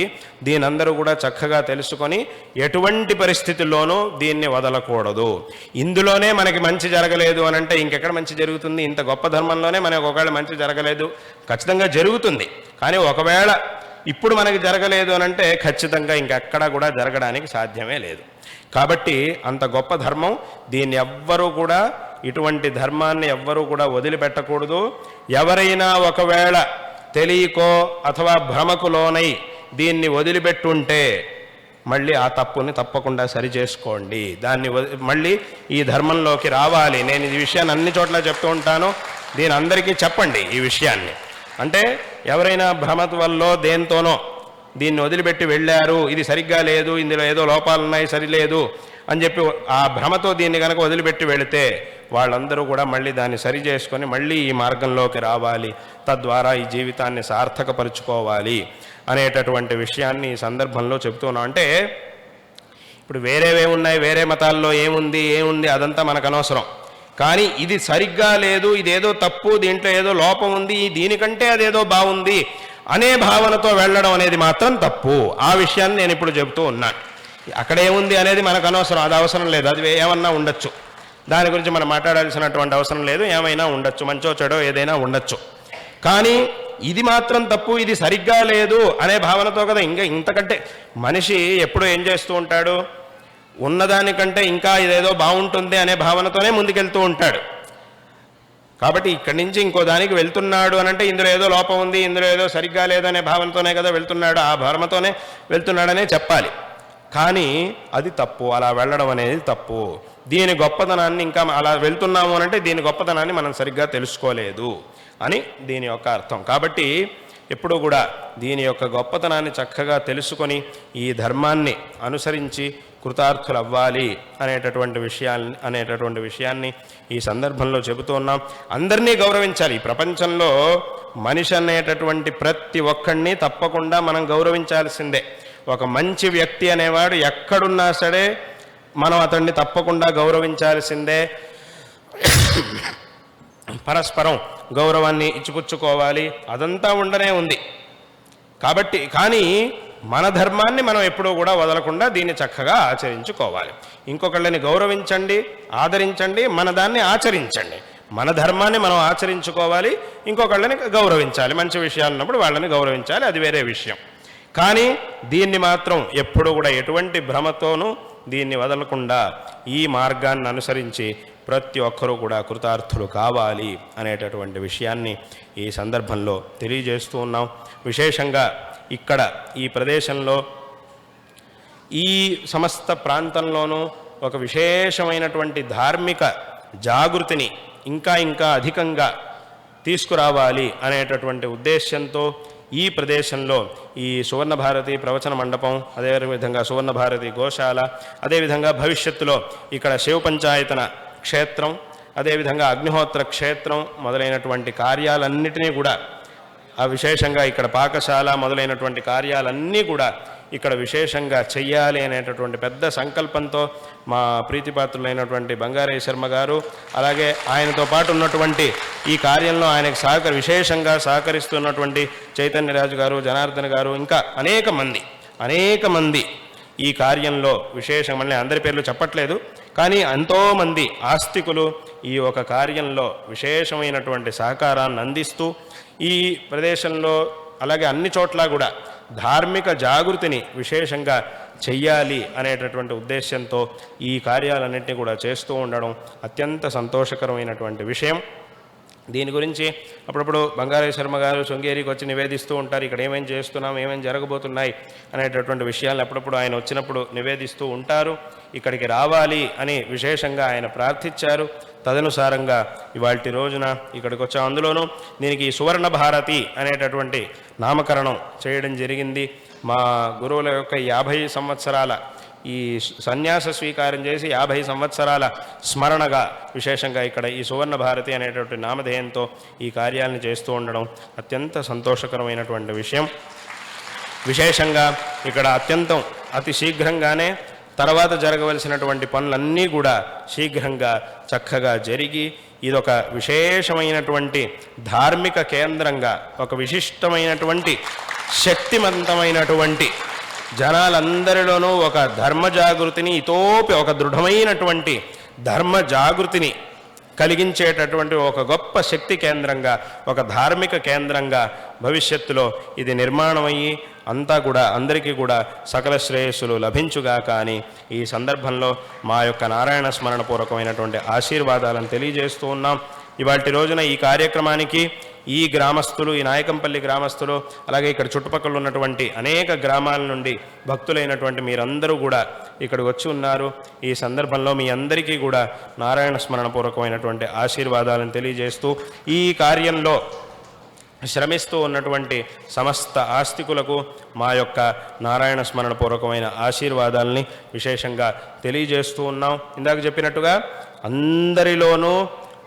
దీనందరూ కూడా చక్కగా తెలుసుకొని ఎటువంటి పరిస్థితుల్లోనూ దీన్ని వదలకూడదు. ఇందులోనే మనకి మంచి జరగలేదు అని అంటే ఇంకెక్కడ మంచి జరుగుతుంది? ఇంత గొప్ప ధర్మంలోనే మనకు ఒకవేళ మంచి జరగలేదు, ఖచ్చితంగా జరుగుతుంది. కానీ ఒకవేళ ఇప్పుడు మనకి జరగలేదు అని అంటే ఖచ్చితంగా ఇంకెక్కడా కూడా జరగడానికి సాధ్యమే లేదు. కాబట్టి అంత గొప్ప ధర్మం, దీన్ని ఎవ్వరూ కూడా, ఇటువంటి ధర్మాన్ని ఎవ్వరూ కూడా వదిలిపెట్టకూడదు. ఎవరైనా ఒకవేళ తెలియకో అథవా భ్రమకు లోనై దీన్ని వదిలిపెట్టుంటే మళ్ళీ ఆ తప్పుని తప్పకుండా సరి చేసుకోండి, దాన్ని మళ్ళీ ఈ ధర్మంలోకి రావాలి. నేను ఈ విషయాన్ని అన్ని చోట్ల చెప్తూ ఉంటాను, దీని అందరికీ చెప్పండి ఈ విషయాన్ని. అంటే ఎవరైనా భ్రమత వల్ల దేంతోనో దీన్ని వదిలిపెట్టి వెళ్ళారు, ఇది సరిగ్గా లేదు, ఇందులో ఏదో లోపాలున్నాయి, సరిలేదు అని చెప్పి ఆ భ్రమతో దీన్ని కనుక వదిలిపెట్టి వెళితే వాళ్ళందరూ కూడా మళ్ళీ దాన్ని సరి చేసుకొని మళ్ళీ ఈ మార్గంలోకి రావాలి, తద్వారా ఈ జీవితాన్ని సార్థకపరుచుకోవాలి అనేటటువంటి విషయాన్ని ఈ సందర్భంలో చెబుతున్నాం. అంటే ఇప్పుడు వేరేవేమున్నాయి, వేరే మతాల్లో ఏముంది అదంతా మనకు అనవసరం. కానీ ఇది సరిగ్గా లేదు, ఇదేదో తప్పు, దీంట్లో ఏదో లోపం ఉంది, దీనికంటే అదేదో బాగుంది అనే భావనతో వెళ్ళడం అనేది మాత్రం తప్పు. ఆ విషయాన్ని నేను ఇప్పుడు చెబుతూ ఉన్నాను. అక్కడ ఏముంది అనేది మనకు అనవసరం, అది అవసరం లేదు, అది ఏమన్నా ఉండొచ్చు, దాని గురించి మనం మాట్లాడాల్సినటువంటి అవసరం లేదు, ఏమైనా ఉండొచ్చు, మంచో చెడో ఏదైనా ఉండొచ్చు. కానీ ఇది మాత్రం తప్పు, ఇది సరిగ్గా లేదు అనే భావనతో కదా ఇంతకంటే మనిషి ఎప్పుడు ఏం చేస్తూ ఉంటాడు, ఉన్నదానికంటే ఇంకా ఇదేదో బాగుంటుంది అనే భావనతోనే ముందుకెళ్తూ ఉంటాడు. కాబట్టి ఇక్కడి నుంచి ఇంకో దానికి వెళ్తున్నాడు అనంటే ఇందులో ఏదో లోపం ఉంది, ఇందులో ఏదో సరిగ్గా లేదనే భావనతోనే కదా వెళ్తున్నాడు, ఆ భ్రమతోనే వెళ్తున్నాడనే చెప్పాలి. కానీ అది తప్పు, అలా వెళ్ళడం అనేది తప్పు. దీని గొప్పతనాన్ని ఇంకా అలా వెళ్తున్నాము అనంటే దీని గొప్పతనాన్ని మనం సరిగ్గా తెలుసుకోలేదు అని దీని యొక్క అర్థం. కాబట్టి ఎప్పుడూ కూడా దీని యొక్క గొప్పతనాన్ని చక్కగా తెలుసుకొని ఈ ధర్మాన్ని అనుసరించి కృతార్థులు అవ్వాలి అనేటటువంటి విషయాన్ని ఈ సందర్భంలో చెబుతూ ఉన్నాం. అందరినీ గౌరవించాలి. ఈ ప్రపంచంలో మనిషి అనేటటువంటి ప్రతి ఒక్కడిని తప్పకుండా మనం గౌరవించాల్సిందే. ఒక మంచి వ్యక్తి అనేవాడు ఎక్కడున్నా సరే మనం అతన్ని తప్పకుండా గౌరవించాల్సిందే. పరస్పరం గౌరవాన్ని ఇచ్చిపుచ్చుకోవాలి, అదంతా ఉండనే ఉంది. కాబట్టి కానీ మన ధర్మాన్ని మనం ఎప్పుడూ కూడా వదలకుండా దీన్ని చక్కగా ఆచరించుకోవాలి. ఇంకొకళ్ళని గౌరవించండి, ఆదరించండి, మన దాన్ని ఆచరించండి. మన ధర్మాన్ని మనం ఆచరించుకోవాలి, ఇంకొకళ్ళని గౌరవించాలి. మంచి విషయాలు ఉన్నప్పుడు వాళ్ళని గౌరవించాలి, అది వేరే విషయం. కానీ దీన్ని మాత్రం ఎప్పుడూ కూడా ఎటువంటి భ్రమతోనూ దీన్ని వదలకుండా ఈ మార్గాన్ని అనుసరించి ప్రతి ఒక్కరూ కూడా కృతార్థులు కావాలి అనేటటువంటి విషయాన్ని ఈ సందర్భంలో తెలియజేస్తూ ఉన్నాం. విశేషంగా ఇక్కడ ఈ ప్రదేశంలో ఈ సమస్త ప్రాంతంలోనూ ఒక విశేషమైనటువంటి ధార్మిక జాగృతిని ఇంకా అధికంగా తీసుకురావాలి అనేటటువంటి ఉద్దేశ్యంతో ఈ ప్రదేశంలో ఈ సువర్ణ భారతి ప్రవచన మండపం, అదేవిధంగా సువర్ణ భారతి గోశాల, అదేవిధంగా భవిష్యత్తులో ఇక్కడ శివ పంచాయతన క్షేత్రం, అదేవిధంగా అగ్నిహోత్ర క్షేత్రం మొదలైనటువంటి కార్యాలన్నిటినీ కూడా విశేషంగా ఇక్కడ పాకశాల మొదలైనటువంటి కార్యాలన్నీ కూడా ఇక్కడ విశేషంగా చెయ్యాలి అనేటటువంటి పెద్ద సంకల్పంతో మా ప్రీతిపాత్రులైనటువంటి బంగారయ్య శర్మ గారు, అలాగే ఆయనతో పాటు ఉన్నటువంటి ఈ కార్యంలో ఆయనకు విశేషంగా సహకరిస్తున్నటువంటి చైతన్యరాజు గారు, జనార్దన్ గారు, ఇంకా అనేక మంది ఈ కార్యంలో మళ్ళీ అందరి పేర్లు చెప్పట్లేదు, కానీ ఎంతోమంది ఆస్తికులు ఈ ఒక కార్యంలో విశేషమైనటువంటి సహకారాన్ని అందిస్తూ ఈ ప్రదేశంలో అలాగే అన్ని చోట్ల కూడా ధార్మిక జాగృతిని విశేషంగా చెయ్యాలి అనేటటువంటి ఉద్దేశంతో ఈ కార్యాలన్నింటినీ కూడా చేస్తూ ఉండడం అత్యంత సంతోషకరమైనటువంటి విషయం. దీని గురించి అప్పుడప్పుడు బంగారయ్య శర్మ గారు శృంగేరికి వచ్చి నివేదిస్తూ ఉంటారు. ఇక్కడ ఏమేమి చేస్తున్నాం, ఏమేమి జరగబోతున్నాయి అనేటటువంటి విషయాలు అప్పుడప్పుడు ఆయన వచ్చినప్పుడు నివేదిస్తూ ఉంటారు. ఇక్కడికి రావాలి అని విశేషంగా ఆయన ప్రార్థించారు. తదనుసారంగా ఇవాల్టి రోజున ఇక్కడికి వచ్చాం. అందులోనూ దీనికి సువర్ణ భారతి అనేటటువంటి నామకరణం చేయడం జరిగింది. మా గురువుల యొక్క 50 సంవత్సరాల ఈ సన్యాస స్వీకారం చేసి 50 సంవత్సరాల స్మరణగా విశేషంగా ఇక్కడ ఈ సువర్ణ భారతి అనేటువంటి నామధేయంతో ఈ కార్యాలను చేస్తూ ఉండడం అత్యంత సంతోషకరమైనటువంటి విషయం. విశేషంగా ఇక్కడ అతి శీఘ్రంగానే తర్వాత జరగవలసినటువంటి పనులన్నీ కూడా శీఘ్రంగా చక్కగా జరిగి ఇదొక విశేషమైనటువంటి ధార్మిక కేంద్రంగా, ఒక విశిష్టమైనటువంటి శక్తివంతమైనటువంటి జనాలందరిలోనూ ఒక ధర్మ జాగృతిని, ఇతోపి ఒక దృఢమైనటువంటి ధర్మ జాగృతిని కలిగించేటటువంటి ఒక గొప్ప శక్తి కేంద్రంగా, ఒక ధార్మిక కేంద్రంగా భవిష్యత్తులో ఇది నిర్మాణమయ్యి అంతా కూడా అందరికీ కూడా సకల శ్రేయస్సులు లభించుగాక అని ఈ సందర్భంలో మా యొక్క నారాయణ స్మరణ పూర్వకమైనటువంటి ఆశీర్వాదాలను తెలియజేస్తూ ఉన్నాం. ఇవాల్టి రోజున ఈ కార్యక్రమానికి ఈ గ్రామస్తులు, ఈ నాయకంపల్లి గ్రామస్తులు, అలాగే ఇక్కడ చుట్టుపక్కల ఉన్నటువంటి అనేక గ్రామాల నుండి భక్తులైనటువంటి మీరందరూ కూడా ఇక్కడికి వచ్చి ఉన్నారు. ఈ సందర్భంలో మీ అందరికీ కూడా నారాయణ స్మరణపూర్వకమైనటువంటి ఆశీర్వాదాలను తెలియజేస్తూ ఈ కార్యంలో శ్రమిస్తూ ఉన్నటువంటి సమస్త ఆస్తికులకు మా యొక్క నారాయణ స్మరణపూర్వకమైన ఆశీర్వాదాలని విశేషంగా తెలియజేస్తూ ఉన్నాం. ఇందాక చెప్పినట్టుగా అందరిలోనూ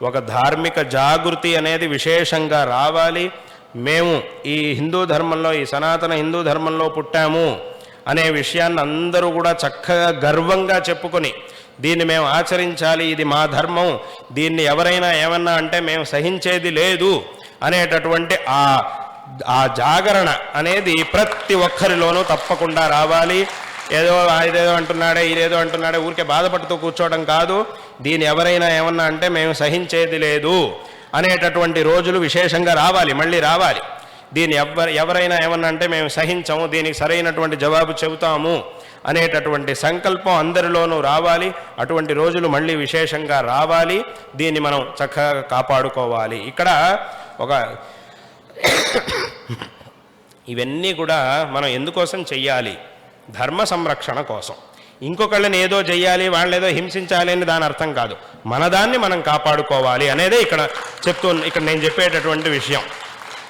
ఒక ధార్మిక జాగృతి అనేది విశేషంగా రావాలి. మేము ఈ హిందూ ధర్మంలో, ఈ సనాతన హిందూ ధర్మంలో పుట్టాము అనే విషయాన్ని అందరూ కూడా చక్కగా గర్వంగా చెప్పుకొని దీన్ని మేము ఆచరించాలి, ఇది మా ధర్మం, దీన్ని ఎవరైనా ఏమన్నా అంటే మేము సహించేది లేదు అనేటటువంటి ఆ జాగరణ అనేది ప్రతి ఒక్కరిలోనూ తప్పకుండా రావాలి. ఏదో ఇదేదో అంటున్నాడే, ఇదేదో అంటున్నాడే ఊరికే బాధపడుతూ కూర్చోవడం కాదు. దీన్ని ఎవరైనా ఏమన్నా అంటే మేము సహించేది లేదు అనేటటువంటి రోజులు విశేషంగా రావాలి, మళ్ళీ రావాలి. దీన్ని ఎవరైనా ఏమన్నా అంటే మేము సహించము, దీనికి సరైనటువంటి జవాబు చెబుతాము అనేటటువంటి సంకల్పం అందరిలోనూ రావాలి. అటువంటి రోజులు మళ్ళీ విశేషంగా రావాలి. దీన్ని మనం చక్కగా కాపాడుకోవాలి. ఇక్కడ ఒక ఇవన్నీ కూడా మనం ఎందుకోసం చెయ్యాలి? ధర్మ సంరక్షణ కోసం. ఇంకొకళ్ళని ఏదో చెయ్యాలి, వాళ్ళేదో హింసించాలి అని దాని అర్థం కాదు. మనదాన్ని మనం కాపాడుకోవాలి అనేదే ఇక్కడ నేను చెప్పేటటువంటి విషయం.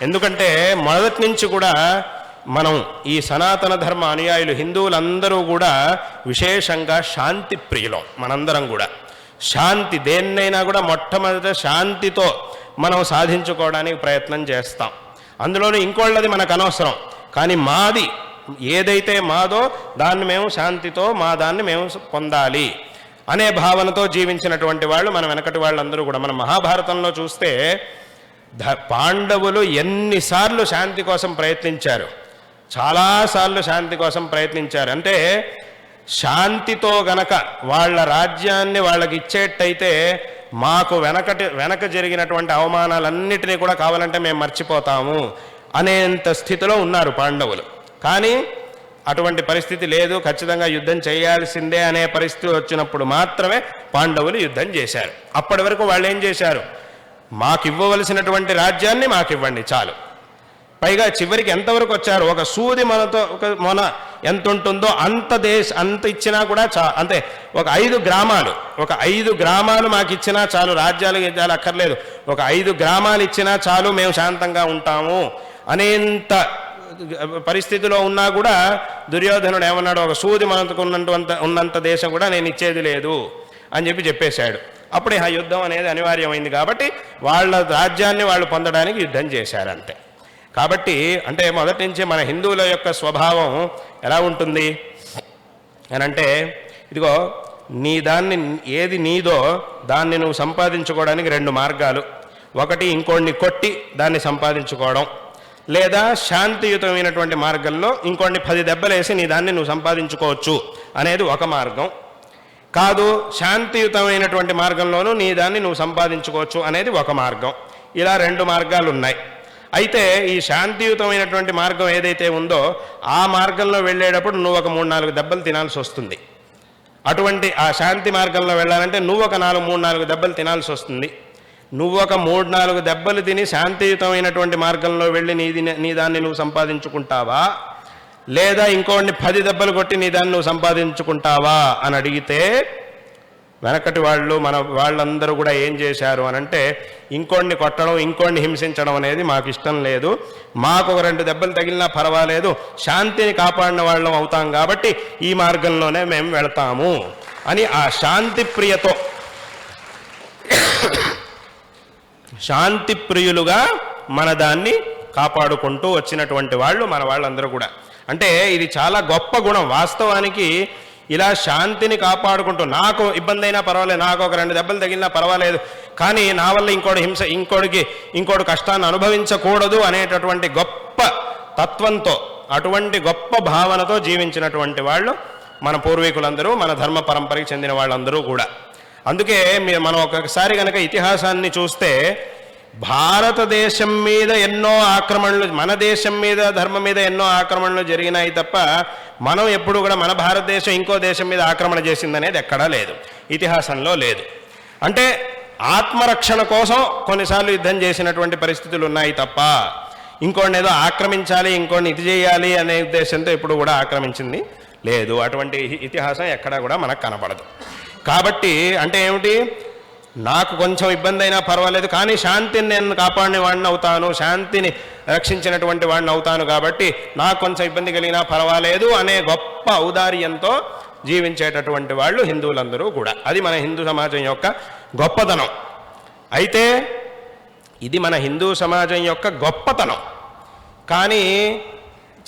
ఎందుకంటే మొదటి నుంచి కూడా మనం ఈ సనాతన ధర్మ అనుయాయులు హిందువులందరూ కూడా విశేషంగా శాంతి ప్రియులం. మనందరం కూడా శాంతి, దేన్నైనా కూడా మొట్టమొదట శాంతితో మనం సాధించుకోవడానికి ప్రయత్నం చేస్తాం. అందులోనూ ఇంకోళ్ళది మనకు అనవసరం, కానీ మాది ఏదైతే మాదో దాన్ని మేము శాంతితో మా దాన్ని మేము పొందాలి అనే భావనతో జీవించినటువంటి వాళ్ళు మన వెనకటి వాళ్ళందరూ కూడా. మన మహాభారతంలో చూస్తే పాండవులు ఎన్నిసార్లు శాంతి కోసం ప్రయత్నించారు, చాలాసార్లు శాంతి కోసం ప్రయత్నించారు. అంటే శాంతితో గనక వాళ్ళ రాజ్యాన్ని వాళ్ళకి ఇచ్చేట్టయితే మాకు వెనక జరిగినటువంటి అవమానాలన్నిటినీ కూడా కావాలంటే మేము మర్చిపోతాము అనేంత స్థితిలో ఉన్నారు పాండవులు. కానీ అటువంటి పరిస్థితి లేదు, ఖచ్చితంగా యుద్ధం చేయాల్సిందే అనే పరిస్థితి వచ్చినప్పుడు మాత్రమే పాండవులు యుద్ధం చేశారు. అప్పటి వరకు వాళ్ళు ఏం చేశారు? మాకు ఇవ్వవలసినటువంటి రాజ్యాన్ని మాకు ఇవ్వండి చాలు. పైగా చివరికి ఎంతవరకు వచ్చారు? ఒక సూది మొన ఎంత ఉంటుందో అంత ఇచ్చినా కూడా అంతే. ఒక 5 గ్రామాలు మాకు ఇచ్చినా చాలు, రాజ్యాలు అక్కర్లేదు. ఒక 5 గ్రామాలు ఇచ్చినా చాలు, మేము శాంతంగా ఉంటాము అనేంత పరిస్థితిలో ఉన్నా కూడా దుర్యోధనుడు ఏమన్నాడు? ఒక సూది మనకు ఉన్నంత దేశం కూడా నేను ఇచ్చేది లేదు అని చెప్పేశాడు. అప్పుడే ఆ యుద్ధం అనేది అనివార్యమైంది. కాబట్టి వాళ్ళ రాజ్యాన్ని వాళ్ళు పొందడానికి యుద్ధం చేశారు అంతే. కాబట్టి అంటే మొదటి నుంచి మన హిందువుల యొక్క స్వభావం ఎలా ఉంటుంది అని అంటే, ఇదిగో నీ దాన్ని ఏది నీదో దాన్ని నువ్వు సంపాదించుకోవడానికి 2 మార్గాలు. ఒకటి ఇంకోడిని కొట్టి దాన్ని సంపాదించుకోవడం, లేదా శాంతియుతమైనటువంటి మార్గంలో ఇంకోడిని 10 దెబ్బలేసి నీ దాన్ని నువ్వు సంపాదించుకోవచ్చు అనేది ఒక మార్గం. కాదు, శాంతియుతమైనటువంటి మార్గంలోనూ నీ దాన్ని నువ్వు సంపాదించుకోవచ్చు అనేది ఒక మార్గం. ఇలా 2 మార్గాలు ఉన్నాయి. అయితే ఈ శాంతియుతమైనటువంటి మార్గం ఏదైతే ఉందో ఆ మార్గంలో వెళ్ళేటప్పుడు నువ్వు ఒక 3-4 దెబ్బలు తినాల్సి వస్తుంది. అటువంటి ఆ శాంతి మార్గంలో వెళ్ళాలంటే నువ్వు ఒక 3-4 దెబ్బలు తినాల్సి వస్తుంది. నువ్వు ఒక 3-4 దెబ్బలు తిని శాంతియుతమైనటువంటి మార్గంలో వెళ్ళి నీ దాన్ని నువ్వు సంపాదించుకుంటావా, లేదా ఇంకోడిని 10 దెబ్బలు కొట్టి నీ దాన్ని నువ్వు సంపాదించుకుంటావా అని అడిగితే వెనకటి వాళ్ళందరూ కూడా ఏం చేశారు అనంటే, ఇంకోడిని కొట్టడం, ఇంకోడిని హింసించడం అనేది మాకు ఇష్టం లేదు, మాకు ఒక 2 దెబ్బలు తగిలినా పర్వాలేదు, శాంతిని కాపాడిన వాళ్ళం అవుతాం కాబట్టి ఈ మార్గంలోనే మేము వెళతాము అని ఆ శాంతి ప్రియతో శాంతి ప్రియులుగా మన దాన్ని కాపాడుకుంటూ వచ్చినటువంటి వాళ్ళు మన వాళ్ళందరూ కూడా. అంటే ఇది చాలా గొప్ప గుణం వాస్తవానికి. ఇలా శాంతిని కాపాడుకుంటూ, నాకు ఇబ్బంది అయినా పర్వాలేదు, నాకు ఒక 2 దెబ్బలు తగిలినా పర్వాలేదు, కానీ నా వల్ల ఇంకోటి కష్టాన్ని అనుభవించకూడదు అనేటటువంటి గొప్ప తత్వంతో, అటువంటి గొప్ప భావనతో జీవించినటువంటి వాళ్ళు మన పూర్వీకులందరూ, మన ధర్మ పరంపరకి చెందిన వాళ్ళందరూ కూడా. అందుకే మనం ఒకసారి కనుక ఇతిహాసాన్ని చూస్తే భారతదేశం మీద ఎన్నో ఆక్రమణలు, మన దేశం మీద ధర్మం మీద ఎన్నో ఆక్రమణలు జరిగినాయి తప్ప మనం ఎప్పుడు కూడా మన భారతదేశం ఇంకో దేశం మీద ఆక్రమణ చేసిందనేది ఎక్కడా లేదు, ఇతిహాసంలో లేదు. అంటే ఆత్మరక్షణ కోసం కొన్నిసార్లు యుద్ధం చేసినటువంటి పరిస్థితులు ఉన్నాయి తప్ప ఇంకోటి ఏదో ఆక్రమించాలి, ఇంకోటి ఇది చేయాలి అనే ఉద్దేశంతో ఇప్పుడు కూడా ఆక్రమించింది లేదు. అటువంటి ఇతిహాసం ఎక్కడా కూడా మనకు కనపడదు. కాబట్టి అంటే ఏమిటి, నాకు కొంచెం ఇబ్బంది అయినా పర్వాలేదు కానీ శాంతిని నేను కాపాడిన వాడిని అవుతాను, శాంతిని రక్షించినటువంటి వాడిని అవుతాను, కాబట్టి నాకు కొంచెం ఇబ్బంది కలిగినా పర్వాలేదు అనే గొప్ప ఔదార్యంతో జీవించేటటువంటి వాళ్ళు హిందువులందరూ కూడా. అది మన హిందూ సమాజం యొక్క గొప్పతనం. అయితే ఇది మన హిందూ సమాజం యొక్క గొప్పతనం. కానీ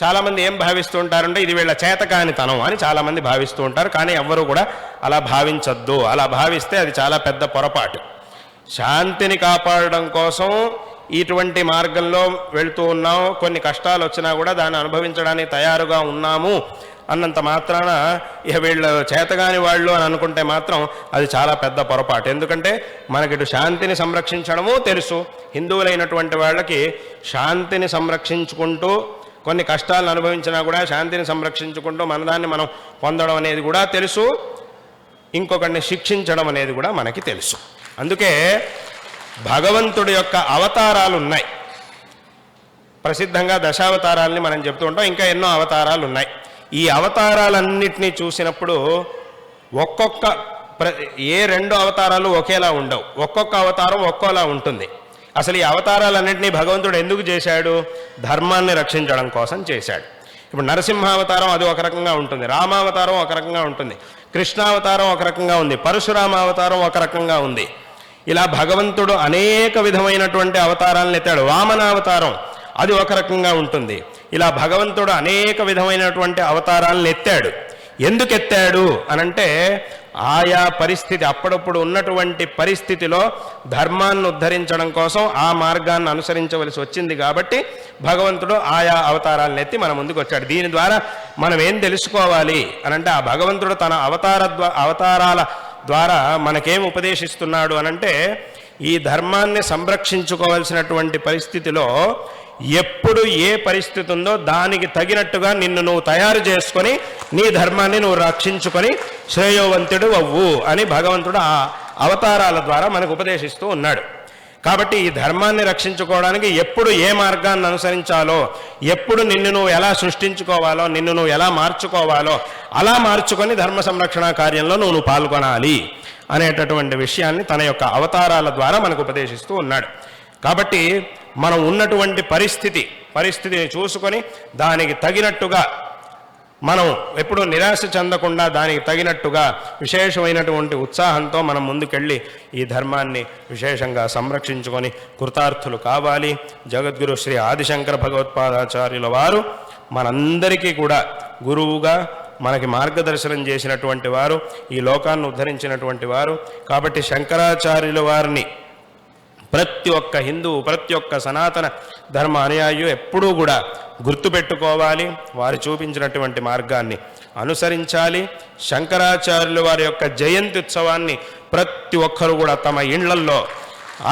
చాలామంది ఏం భావిస్తూ ఉంటారంటే ఇది వీళ్ళ చేతకానితనం అని చాలామంది భావిస్తూ ఉంటారు. కానీ ఎవ్వరూ కూడా అలా భావించద్దు. అలా భావిస్తే అది చాలా పెద్ద పొరపాటు. శాంతిని కాపాడడం కోసం ఇటువంటి మార్గంలో వెళుతూ ఉన్నాం, కొన్ని కష్టాలు వచ్చినా కూడా దాన్ని అనుభవించడానికి తయారుగా ఉన్నాము అన్నంత మాత్రాన ఇక వీళ్ళు చేతగాని వాళ్ళు అని అనుకుంటే మాత్రం అది చాలా పెద్ద పొరపాటు. ఎందుకంటే మనకిటు శాంతిని సంరక్షించడము తెలుసు, హిందువులైనటువంటి వాళ్ళకి శాంతిని సంరక్షించుకుంటూ కొన్ని కష్టాలను అనుభవించినా కూడా శాంతిని సంరక్షించుకుంటూ మనదాన్ని మనం పొందడం అనేది కూడా తెలుసు, ఇంకొకరిని శిక్షించడం అనేది కూడా మనకి తెలుసు. అందుకే భగవంతుడి యొక్క అవతారాలు ఉన్నాయి. ప్రసిద్ధంగా దశావతారాలని మనం చెప్తూ ఉంటాం, ఇంకా ఎన్నో అవతారాలు ఉన్నాయి. ఈ అవతారాలన్నిటినీ చూసినప్పుడు ఏ రెండు అవతారాలు ఒకేలా ఉండవు, ఒక్కొక్క అవతారం ఒక్కోలా ఉంటుంది. అసలు ఈ అవతారాలన్నింటినీ భగవంతుడు ఎందుకు చేశాడు? ధర్మాన్ని రక్షించడం కోసం చేశాడు. ఇప్పుడు నరసింహావతారం అది ఒక రకంగా ఉంటుంది, రామావతారం ఒక రకంగా ఉంటుంది, కృష్ణావతారం ఒక రకంగా ఉంది, పరశురామావతారం ఒక రకంగా ఉంది. ఇలా భగవంతుడు అనేక విధమైనటువంటి అవతారాలను ఎత్తాడు. వామనావతారం అది ఒక రకంగా ఉంటుంది. ఇలా భగవంతుడు అనేక విధమైనటువంటి అవతారాలను ఎత్తాడు. ఎందుకు ఎత్తాడు అనంటే ఆయా పరిస్థితి, అప్పుడప్పుడు ఉన్నటువంటి పరిస్థితిలో ధర్మాన్ని ఉద్ధరించడం కోసం ఆ మార్గాన్ని అనుసరించవలసి వచ్చింది. కాబట్టి భగవంతుడు ఆయా అవతారాలను ఎత్తి మన ముందుకు వచ్చాడు. దీని ద్వారా మనం ఏం తెలుసుకోవాలి అనంటే ఆ భగవంతుడు తన అవతారాల ద్వారా మనకేం ఉపదేశిస్తున్నాడు అనంటే ఈ ధర్మాన్ని సంరక్షించుకోవాల్సినటువంటి పరిస్థితిలో ఎప్పుడు ఏ పరిస్థితి ఉందో దానికి తగినట్టుగా నిన్ను నువ్వు తయారు చేసుకొని నీ ధర్మాన్ని నువ్వు రక్షించుకొని శ్రేయోవంతుడు అవ్వు అని భగవంతుడు ఆ అవతారాల ద్వారా మనకు ఉపదేశిస్తూ ఉన్నాడు. కాబట్టి ఈ ధర్మాన్ని రక్షించుకోవడానికి ఎప్పుడు ఏ మార్గాన్ని అనుసరించాలో, ఎప్పుడు నిన్ను నువ్వు ఎలా సృష్టించుకోవాలో, నిన్ను నువ్వు ఎలా మార్చుకోవాలో అలా మార్చుకొని ధర్మ సంరక్షణ కార్యంలో నువ్వు పాల్గొనాలి అనేటటువంటి విషయాన్ని తన యొక్క అవతారాల ద్వారా మనకు ఉపదేశిస్తూ ఉన్నాడు. కాబట్టి మనం ఉన్నటువంటి పరిస్థితిని చూసుకొని దానికి తగినట్టుగా మనం ఎప్పుడూ నిరాశ చెందకుండా దానికి తగినట్టుగా విశేషమైనటువంటి ఉత్సాహంతో మనం ముందుకెళ్ళి ఈ ధర్మాన్ని విశేషంగా సంరక్షించుకొని కృతార్థులు కావాలి. జగద్గురు శ్రీ ఆదిశంకర భగవత్పాదాచార్యుల వారు మనందరికీ కూడా గురువుగా మనకి మార్గదర్శనం చేసినటువంటి వారు, ఈ లోకాన్ని ఉద్ధరించినటువంటి వారు. కాబట్టి శంకరాచార్యుల వారిని ప్రతి ఒక్క హిందువు, ప్రతి ఒక్క సనాతన ధర్మ అనుయాయు ఎప్పుడూ కూడా గుర్తుపెట్టుకోవాలి, వారు చూపించినటువంటి మార్గాన్ని అనుసరించాలి. శంకరాచార్యుల వారి యొక్క జయంతి ఉత్సవాన్ని ప్రతి ఒక్కరూ కూడా తమ ఇళ్లల్లో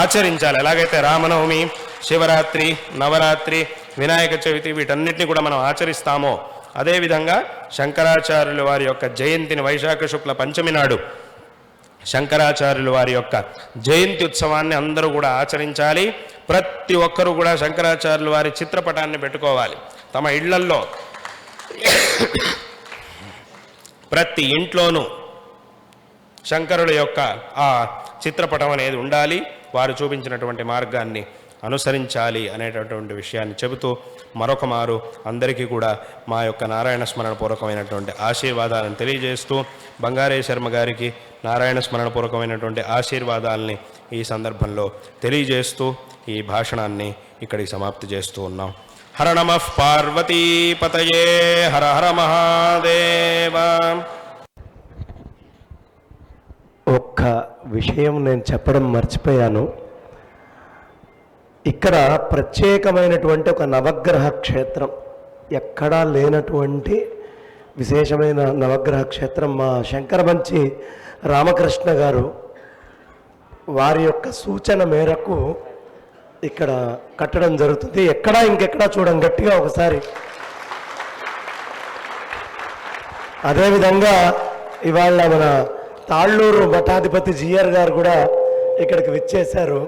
ఆచరించాలి. ఎలాగైతే రామనవమి, శివరాత్రి, నవరాత్రి, వినాయక చవితి వీటన్నిటిని కూడా మనం ఆచరిస్తామో అదేవిధంగా శంకరాచార్యుల వారి యొక్క జయంతిని వైశాఖ శుక్ల పంచమి నాడు శంకరాచార్యుల వారి యొక్క జయంతి ఉత్సవాన్ని అందరూ కూడా ఆచరించాలి. ప్రతి ఒక్కరూ కూడా శంకరాచార్యుల వారి చిత్రపటాన్ని పెట్టుకోవాలి తమ ఇళ్లల్లో. ప్రతి ఇంట్లోనూ శంకరుల యొక్క ఆ చిత్రపటం అనేది ఉండాలి. వారు చూపించినటువంటి మార్గాన్ని అనుసరించాలి అనేటటువంటి విషయాన్ని చెబుతూ మరొక మారు అందరికీ కూడా మా యొక్క నారాయణ స్మరణ పూర్వకమైనటువంటి ఆశీర్వాదాలను తెలియజేస్తూ బంగారే శర్మ గారికి నారాయణ స్మరణ పూర్వకమైనటువంటి ఆశీర్వాదాలని ఈ సందర్భంలో తెలియజేస్తూ ఈ భాషణాన్ని ఇక్కడికి సమాప్తి చేస్తూ ఉన్నాం. హర నమః పార్వతీపతయే, హర హర మహాదేవ. ఒక్క విషయం నేను చెప్పడం మర్చిపోయాను. ఇక్కడ ప్రత్యేకమైనటువంటి ఒక నవగ్రహ క్షేత్రం, ఎక్కడా లేనటువంటి విశేషమైన నవగ్రహ క్షేత్రం మా శంకరమంచి రామకృష్ణ గారు వారి యొక్క సూచన మేరకు ఇక్కడ కట్టడం జరుగుతుంది. ఎక్కడా ఇంకెక్కడా చూడండి, గట్టిగా ఒకసారి. అదేవిధంగా ఇవాళ మన తాళ్ళూరు మఠాధిపతి జిఆర్ గారు కూడా ఇక్కడికి విచ్చేశారు.